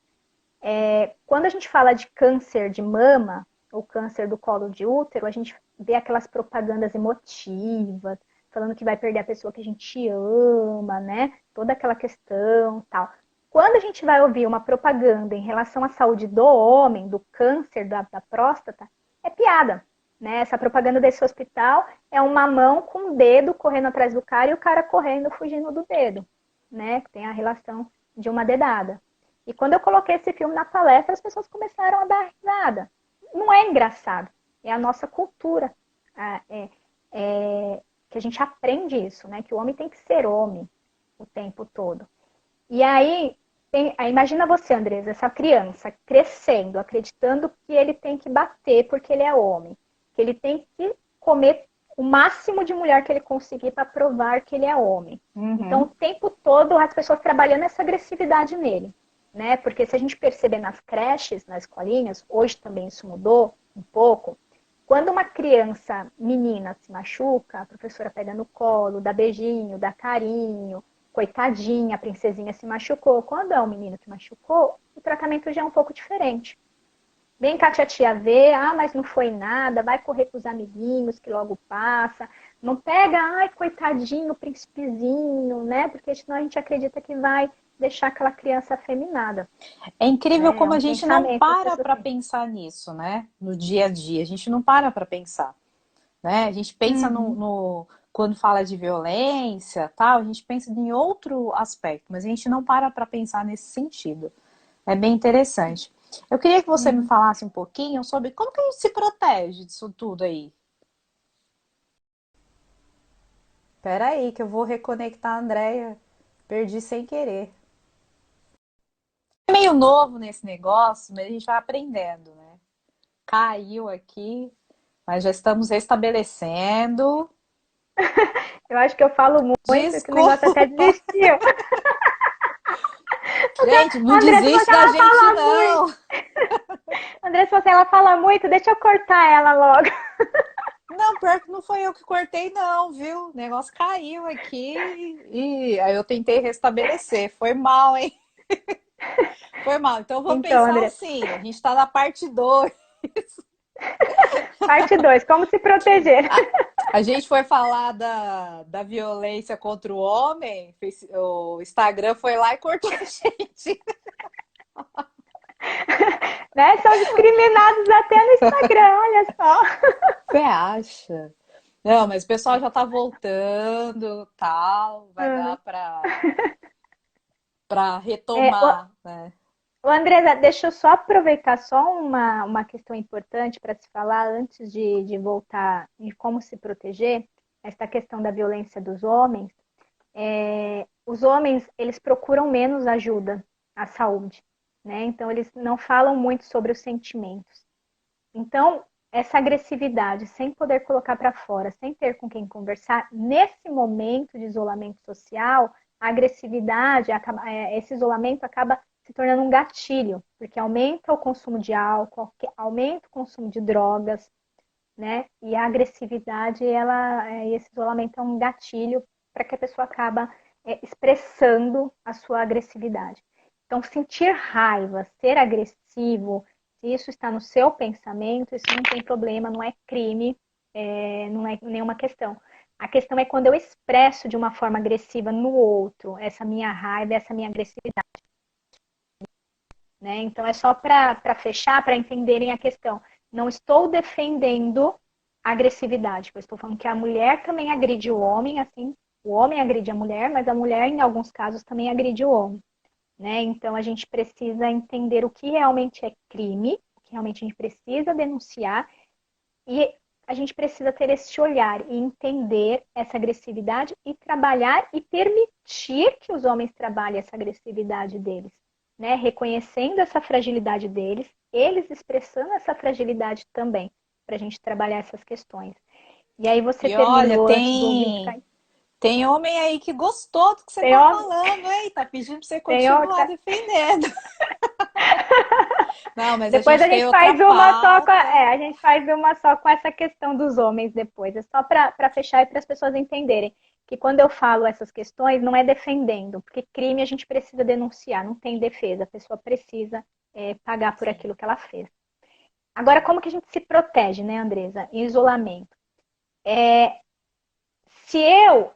Quando a gente fala de câncer de mama, ou câncer do colo de útero, a gente vê aquelas propagandas emotivas, falando que vai perder a pessoa que a gente ama, né? Toda aquela questão, tal. Quando a gente vai ouvir uma propaganda em relação à saúde do homem, do câncer da próstata, é piada, né? Essa propaganda desse hospital é uma mão com o dedo correndo atrás do cara e o cara correndo, fugindo do dedo, né? Tem a relação de uma dedada. E quando eu coloquei esse filme na palestra, as pessoas começaram a dar risada. Não é engraçado, é a nossa cultura. Que a gente aprende isso, né? Que o homem tem que ser homem o tempo todo. E aí, imagina você, Andresa, essa criança crescendo, acreditando que ele tem que bater porque ele é homem, que ele tem que comer o máximo de mulher que ele conseguir para provar que ele é homem. Então, o tempo todo, as pessoas trabalhando essa agressividade nele, né? Porque se a gente perceber nas creches, nas escolinhas, hoje também isso mudou um pouco. Quando uma criança, menina, se machuca, a professora pega no colo, dá beijinho, dá carinho, coitadinha, a princesinha se machucou. Quando é um menino que machucou, o tratamento já é um pouco diferente. Vem cá que a tia vê, mas não foi nada, vai correr com os amiguinhos que logo passa. Não pega, coitadinho, príncipezinho, né? Porque senão a gente acredita que vai deixar aquela criança afeminada. É incrível É como um a gente não pensamento que as para pessoas para têm. pensar nisso, né? No dia a dia, a gente não para pensar, né? A gente pensa Uhum. quando fala de violência, tal, a gente pensa em outro aspecto, mas a gente não para pensar nesse sentido. É bem interessante. Eu queria que você me Uhum. falasse um pouquinho sobre como que a gente se protege disso tudo aí. Espera aí, que eu vou reconectar a Andrea. Perdi sem querer. É meio novo nesse negócio, mas a gente vai aprendendo, né? Caiu aqui, mas já estamos restabelecendo. Eu acho que eu falo muito, que o negócio até Desculpa, desistiu. gente, não A Andressa, desiste você, da ela gente, fala muito. não. A Andressa, você, ela fala muito, deixa eu cortar ela logo. Não, pior que não foi eu que cortei, não, viu? O negócio caiu aqui e aí eu tentei restabelecer. Foi mal, hein? Foi mal. Então vamos Então, pensar Andressa, assim: a gente está na parte 2. parte 2, como se proteger. A gente foi falar da violência contra o homem, o Instagram foi lá e cortou a gente. Né? São discriminados até no Instagram, olha só. Você acha? Não, mas o pessoal já tá voltando, tal, vai dar para É, retomar, né? Andresa, deixa eu só aproveitar só uma questão importante para se falar antes de voltar de como se proteger, essa questão da violência dos homens. Os homens, eles procuram menos ajuda à saúde, né? Então, eles não falam muito sobre os sentimentos. Então, essa agressividade, sem poder colocar para fora, sem ter com quem conversar, nesse momento de isolamento social, a agressividade, esse isolamento acaba se tornando um gatilho, porque aumenta o consumo de álcool, aumenta o consumo de drogas, né? E a agressividade, esse isolamento é um gatilho para que a pessoa acaba expressando a sua agressividade. Então, sentir raiva, ser agressivo, se isso está no seu pensamento, isso não tem problema, não é crime, não é nenhuma questão. A questão é quando eu expresso de uma forma agressiva no outro essa minha raiva, essa minha agressividade. Né? Então, é só para fechar, para entenderem a questão. Não estou defendendo a agressividade, eu estou falando que a mulher também agride o homem, assim, o homem agride a mulher, mas a mulher, em alguns casos, também agride o homem. Né? Então, a gente precisa entender o que realmente é crime, o que realmente a gente precisa denunciar, e a gente precisa ter esse olhar e entender essa agressividade e trabalhar e permitir que os homens trabalhem essa agressividade deles, né? Reconhecendo essa fragilidade deles, eles expressando essa fragilidade também, para a gente trabalhar essas questões. E aí você E olha, terminou antes do ouvinte cair. tem homem aí que gostou do que você Tem, tá homem, falando, hein? Tá pedindo pra você tem, continuar outra. defendendo. Não, mas a Depois a gente tem gente outra faz uma só com pauta. a gente faz uma só com essa questão dos homens depois. É só para fechar e para as pessoas entenderem que quando eu falo essas questões, não é defendendo, porque crime a gente precisa denunciar, não tem defesa, a pessoa precisa pagar por Sim, aquilo que ela fez. Agora, como que a gente se protege, né, Andresa? Em isolamento. Se eu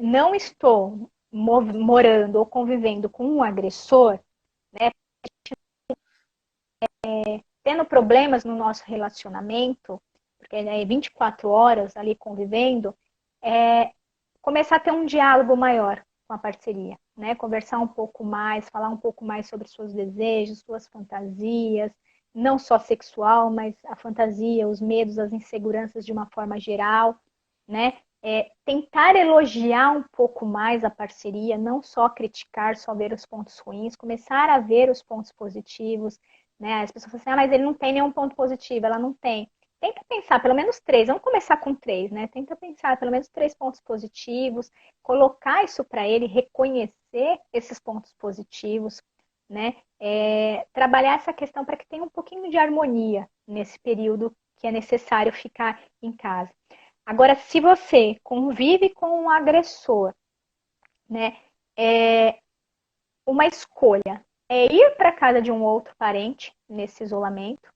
não estou morando ou convivendo com um agressor, né, tendo problemas no nosso relacionamento, porque é 24 horas ali convivendo, começar a ter um diálogo maior com a parceria, né? Conversar um pouco mais, falar um pouco mais sobre seus desejos, suas fantasias, não só sexual, mas a fantasia, os medos, as inseguranças de uma forma geral, né? Tentar elogiar um pouco mais a parceria, não só criticar, só ver os pontos ruins, começar a ver os pontos positivos, né? As pessoas falam assim, mas ele não tem nenhum ponto positivo, ela não tem. Tenta pensar pelo menos três, vamos começar com três, né? Tenta pensar pelo menos três pontos positivos, colocar isso para ele, reconhecer esses pontos positivos, né? Trabalhar essa questão para que tenha um pouquinho de harmonia nesse período que é necessário ficar em casa. Agora, se você convive com um agressor, né? Uma escolha é ir para casa de um outro parente nesse isolamento.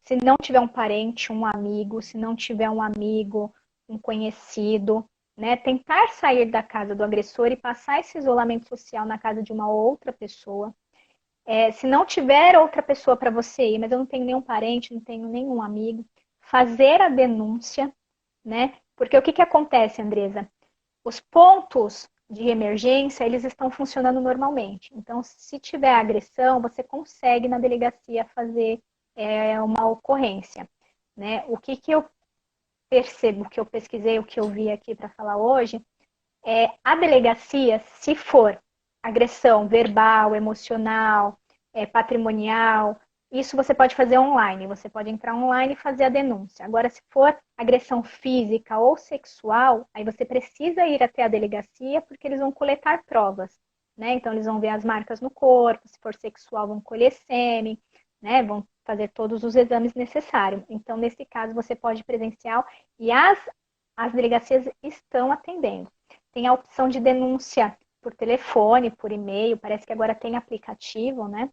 Se não tiver um parente, um amigo, se não tiver um amigo, um conhecido, né? Tentar sair da casa do agressor e passar esse isolamento social na casa de uma outra pessoa. Se não tiver outra pessoa para você ir, mas eu não tenho nenhum parente, não tenho nenhum amigo, fazer a denúncia, né? Porque o que, que acontece, Andresa? Os pontos de emergência, eles estão funcionando normalmente. Então, se tiver agressão, você consegue na delegacia fazer uma ocorrência, né? O que, que eu percebo, o que eu pesquisei, o que eu vi aqui para falar hoje, a delegacia, se for agressão verbal, emocional, patrimonial, isso você pode fazer online. Você pode entrar online e fazer a denúncia. Agora, se for agressão física ou sexual, aí você precisa ir até a delegacia porque eles vão coletar provas, né? Então, eles vão ver as marcas no corpo. Se for sexual, vão colher sêmen, né? Vão fazer todos os exames necessários. Então, nesse caso, você pode ir presencial e as delegacias estão atendendo. Tem a opção de denúncia por telefone, por e-mail, parece que agora tem aplicativo, né?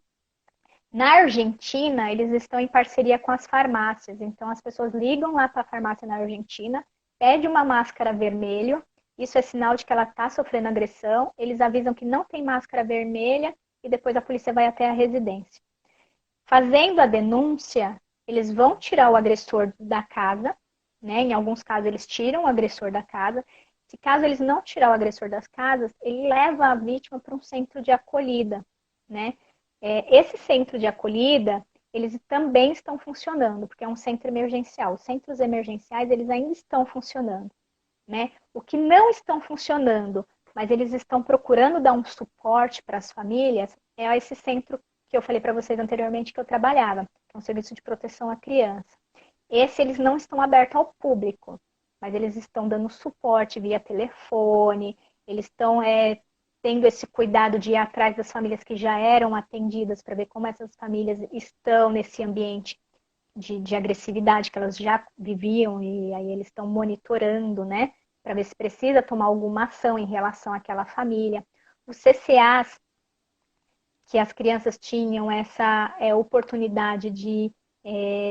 Na Argentina, eles estão em parceria com as farmácias, então as pessoas ligam lá para a farmácia na Argentina, pede uma máscara vermelha, isso é sinal de que ela está sofrendo agressão, eles avisam que não tem máscara vermelha e depois a polícia vai até a residência. Fazendo a denúncia, eles vão tirar o agressor da casa, né? Em alguns casos eles tiram o agressor da casa. Se caso eles não tirar o agressor das casas, ele leva a vítima para um centro de acolhida, né? Esse centro de acolhida, eles também estão funcionando, porque é um centro emergencial. Os centros emergenciais, eles ainda estão funcionando, né? O que não estão funcionando, mas eles estão procurando dar um suporte para as famílias, é esse centro que eu falei para vocês anteriormente que eu trabalhava, que é um serviço de proteção à criança. Esse eles não estão abertos ao público, mas eles estão dando suporte via telefone, eles estão tendo esse cuidado de ir atrás das famílias que já eram atendidas para ver como essas famílias estão nesse ambiente de agressividade que elas já viviam e aí eles estão monitorando, né, para ver se precisa tomar alguma ação em relação àquela família. Os CCAs, que as crianças tinham essa oportunidade de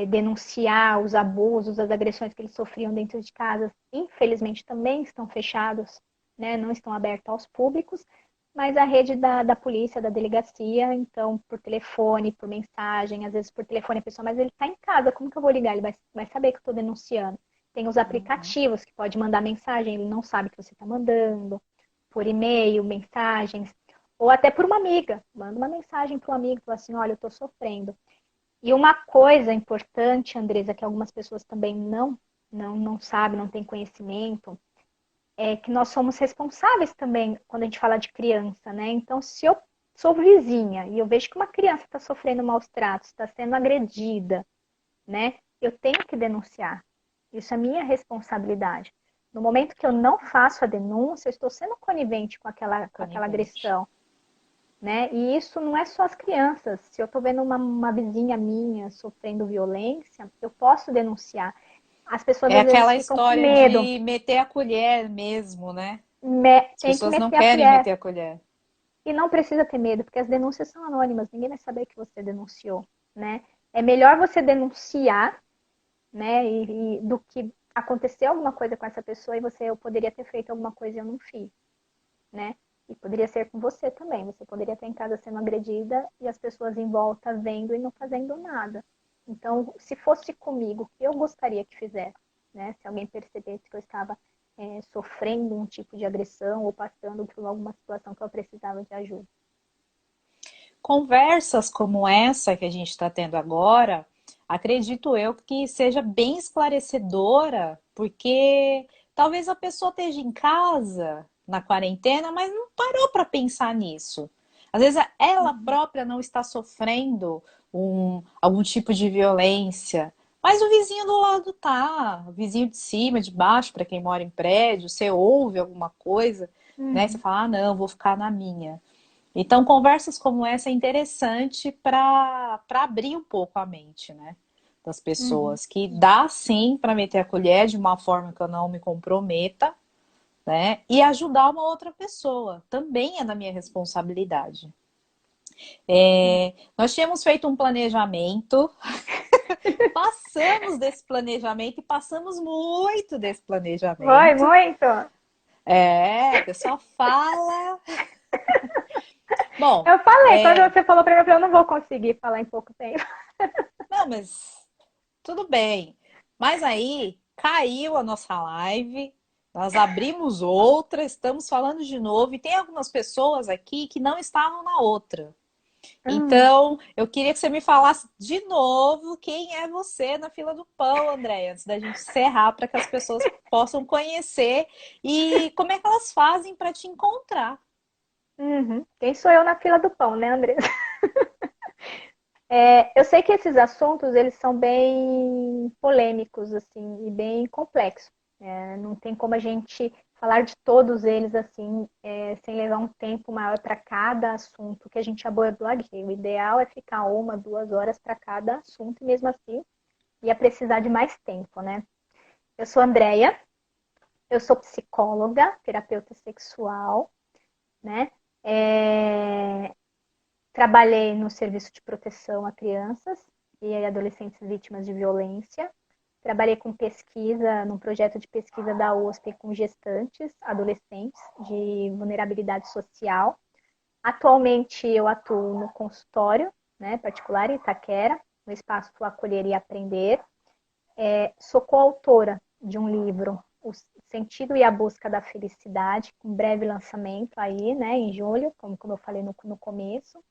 denunciar os abusos, as agressões que eles sofriam dentro de casa, infelizmente também estão fechados, né? Não estão abertos aos públicos, mas a rede da polícia, da delegacia, então, por telefone, por mensagem, às vezes por telefone a pessoa, mas ele está em casa, como que eu vou ligar? Ele vai saber que eu estou denunciando. Tem os aplicativos que pode mandar mensagem, ele não sabe que você está mandando, por e-mail, mensagens, ou até por uma amiga. Manda uma mensagem para um amigo, fala assim, olha, eu estou sofrendo. E uma coisa importante, Andresa, que algumas pessoas também não sabem, não têm conhecimento, é que nós somos responsáveis também quando a gente fala de criança, né? Então, se eu sou vizinha e eu vejo que uma criança está sofrendo maus tratos, está sendo agredida, né? Eu tenho que denunciar. Isso é minha responsabilidade. No momento que eu não faço a denúncia, eu estou sendo conivente com aquela agressão. Né? E isso não é só as crianças. Se eu estou vendo uma vizinha minha sofrendo violência, eu posso denunciar. As pessoas É às vezes aquela ficam com história medo. de meter a colher mesmo, né? As Tem que pessoas não meter a querem colher. meter a colher. E não precisa ter medo, porque as denúncias são anônimas. Ninguém vai saber que você denunciou, né? É melhor você denunciar, né? Do que aconteceu alguma coisa com essa pessoa e eu poderia ter feito alguma coisa e eu não fiz, né? E poderia ser com você também. Você poderia estar em casa sendo agredida e as pessoas em volta vendo e não fazendo nada. Então, se fosse comigo, o que eu gostaria que fizesse, né? Se alguém percebesse que eu estava sofrendo um tipo de agressão ou passando por alguma situação que eu precisava de ajuda. Conversas como essa que a gente está tendo agora, acredito eu que seja bem esclarecedora, porque talvez a pessoa esteja em casa na quarentena, mas não parou para pensar nisso. Às vezes ela Uhum. própria não está sofrendo algum tipo de violência, mas o vizinho do lado tá, o vizinho de cima, de baixo, para quem mora em prédio, você ouve alguma coisa, né? Você Uhum. fala, ah, não, vou ficar na minha. Então, conversas como essa é interessante para abrir um pouco a mente, né, das Uhum. pessoas, que dá sim para meter a colher de uma forma que eu não me comprometa, né, e ajudar uma outra pessoa. Também é da minha responsabilidade. Nós tínhamos feito um planejamento, passamos desse planejamento e passamos muito desse Foi planejamento. muito? A pessoa fala. Bom, Eu falei, quando você falou para mim, eu falei, eu não vou conseguir falar em pouco tempo. não, mas tudo bem. Mas aí caiu a nossa live, nós abrimos outra, estamos falando de novo, e tem algumas pessoas aqui que não estavam na outra. Hum. Então, eu queria que você me falasse de novo quem é você na fila do pão, André, antes da gente encerrar, para que as pessoas possam conhecer e como é que elas fazem para te encontrar. Uhum. Quem sou eu na fila do pão, né, Andressa? Eu sei que esses assuntos, eles são bem polêmicos, assim, e bem complexos. Não tem como a gente falar de todos eles, assim, sem levar um tempo maior para cada assunto que a gente abordou aqui. O ideal é ficar 1, 2 horas para cada assunto, e mesmo assim, ia precisar de mais tempo, né? Eu sou Andréia, eu sou psicóloga, terapeuta sexual, né? É, Trabalhei no serviço de proteção a crianças e adolescentes vítimas de violência. Trabalhei com pesquisa, num projeto de pesquisa da USP com gestantes, adolescentes de vulnerabilidade social. Atualmente eu atuo no consultório, né, particular em Itaquera, no espaço Acolher e Aprender. Sou coautora de um livro, O Sentido e a Busca da Felicidade, com breve lançamento aí, né, em julho, como eu falei no começo.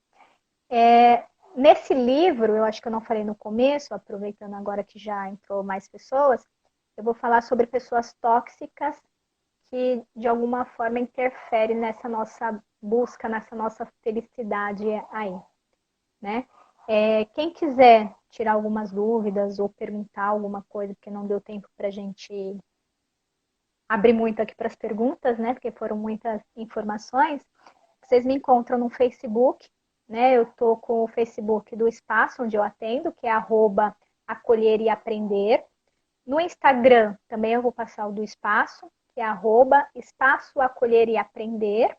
Nesse livro, eu acho que eu não falei no começo, aproveitando agora que já entrou mais pessoas, eu vou falar sobre pessoas tóxicas que de alguma forma interferem nessa nossa busca, nessa nossa felicidade aí, né? Quem quiser tirar algumas dúvidas ou perguntar alguma coisa, porque não deu tempo para a gente abrir muito aqui para as perguntas, né? Porque foram muitas informações. Vocês me encontram no Facebook, né? Eu tô com o Facebook do espaço onde eu atendo, que é @acolher e aprender. No Instagram também eu vou passar o do espaço, que é @espaço acolher e aprender.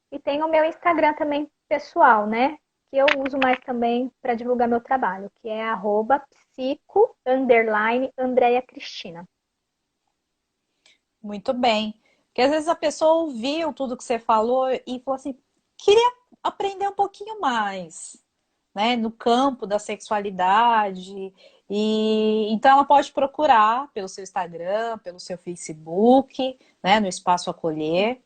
E tem o meu Instagram também pessoal, né? Que eu uso mais também para divulgar meu trabalho, que é @psico_Andréia Cristina. Muito bem. Porque às vezes a pessoa ouviu tudo que você falou e falou assim, queria aprender um pouquinho mais, né, no campo da sexualidade. E então ela pode procurar pelo seu Instagram, pelo seu Facebook, né, no Espaço Acolher,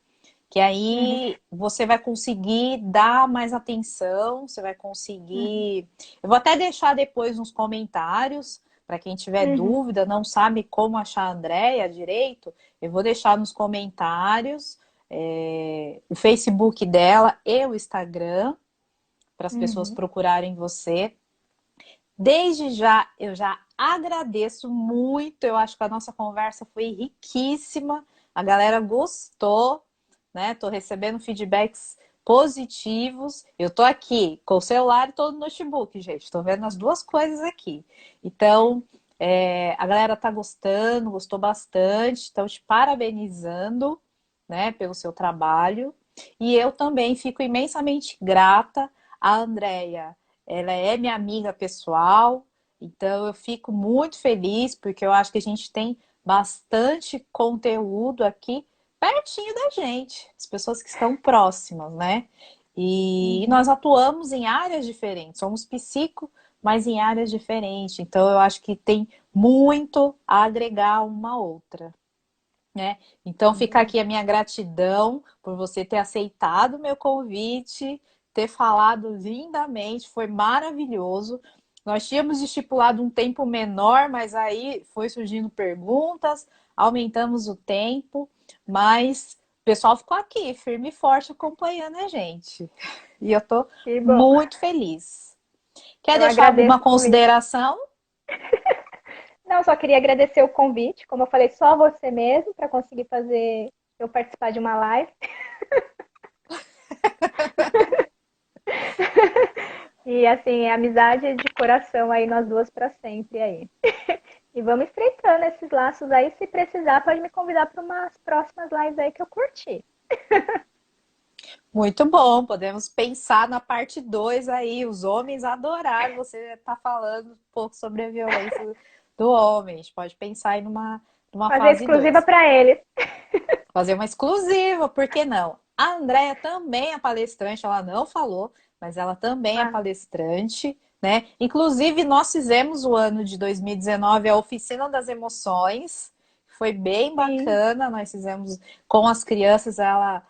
que Uhum, aí você vai conseguir dar mais atenção, você vai uhum, conseguir. Eu vou até deixar depois nos comentários, para quem tiver uhum, dúvida, não sabe como achar a Andréia direito, eu vou deixar nos comentários o Facebook dela e o Instagram, para as pessoas uhum. procurarem você. Desde já, eu já agradeço muito. Eu acho que a nossa conversa foi riquíssima. A galera gostou, né? Tô recebendo feedbacks positivos. Eu tô aqui com o celular e todo o notebook, gente. Tô vendo as duas coisas aqui. Então, a galera tá gostando, gostou bastante. Então, te parabenizando, né, pelo seu trabalho. E eu também fico imensamente grata à Andrea. Ela é minha amiga pessoal, então eu fico muito feliz porque eu acho que a gente tem bastante conteúdo aqui pertinho da gente, as pessoas que estão próximas, né? E Uhum. nós atuamos em áreas diferentes, somos psico, mas em áreas diferentes. Então eu acho que tem muito a agregar uma outra, né? Então fica Uhum. aqui a minha gratidão por você ter aceitado o meu convite, ter falado lindamente, foi maravilhoso. Nós tínhamos estipulado um tempo menor, mas aí foi surgindo perguntas, aumentamos o tempo, mas o pessoal ficou aqui, firme e forte, acompanhando a gente. E eu tô Que bom. muito feliz. Quer Eu deixar alguma agradeço o convite. consideração? Não, só queria agradecer o convite. Como eu falei, só você mesmo para conseguir fazer eu participar de uma live. E assim, é amizade de coração aí nós duas para sempre aí. E vamos estreitando esses laços aí. Se precisar, pode me convidar para umas próximas lives aí que eu curti. Muito bom, podemos pensar na parte 2 aí. Os homens adoraram você estar falando um pouco sobre a violência do homem. A gente pode pensar aí numa Fazer fase exclusiva 2. para eles. Fazer uma exclusiva, por que não? A Andrea também é palestrante, ela não falou, mas ela também é Ah, palestrante, né? Inclusive, nós fizemos o ano de 2019 a Oficina das Emoções, foi bem sim. bacana, nós fizemos com as crianças, ela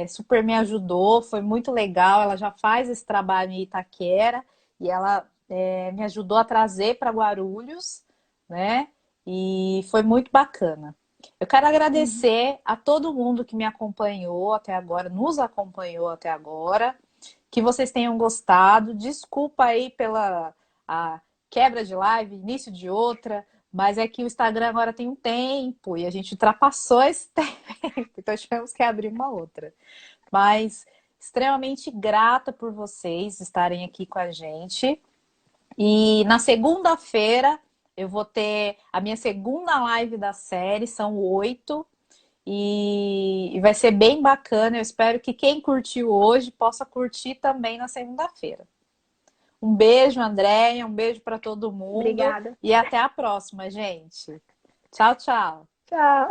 super me ajudou, foi muito legal, ela já faz esse trabalho em Itaquera, e ela me ajudou a trazer para Guarulhos, né? E foi muito bacana. Eu quero Uhum. agradecer a todo mundo que me acompanhou até agora, nos acompanhou até agora, que vocês tenham gostado. Desculpa aí pela a quebra de live, início de outra, mas é que o Instagram agora tem um tempo e a gente ultrapassou esse tempo, então tivemos que abrir uma outra. Mas extremamente grata por vocês estarem aqui com a gente. E na segunda-feira eu vou ter a minha segunda live da série, são 8, e vai ser bem bacana. Eu espero que quem curtiu hoje possa curtir também na segunda-feira. Um beijo, Andréia, um beijo para todo mundo Obrigada. e até a próxima, gente. Tchau, tchau. Tchau.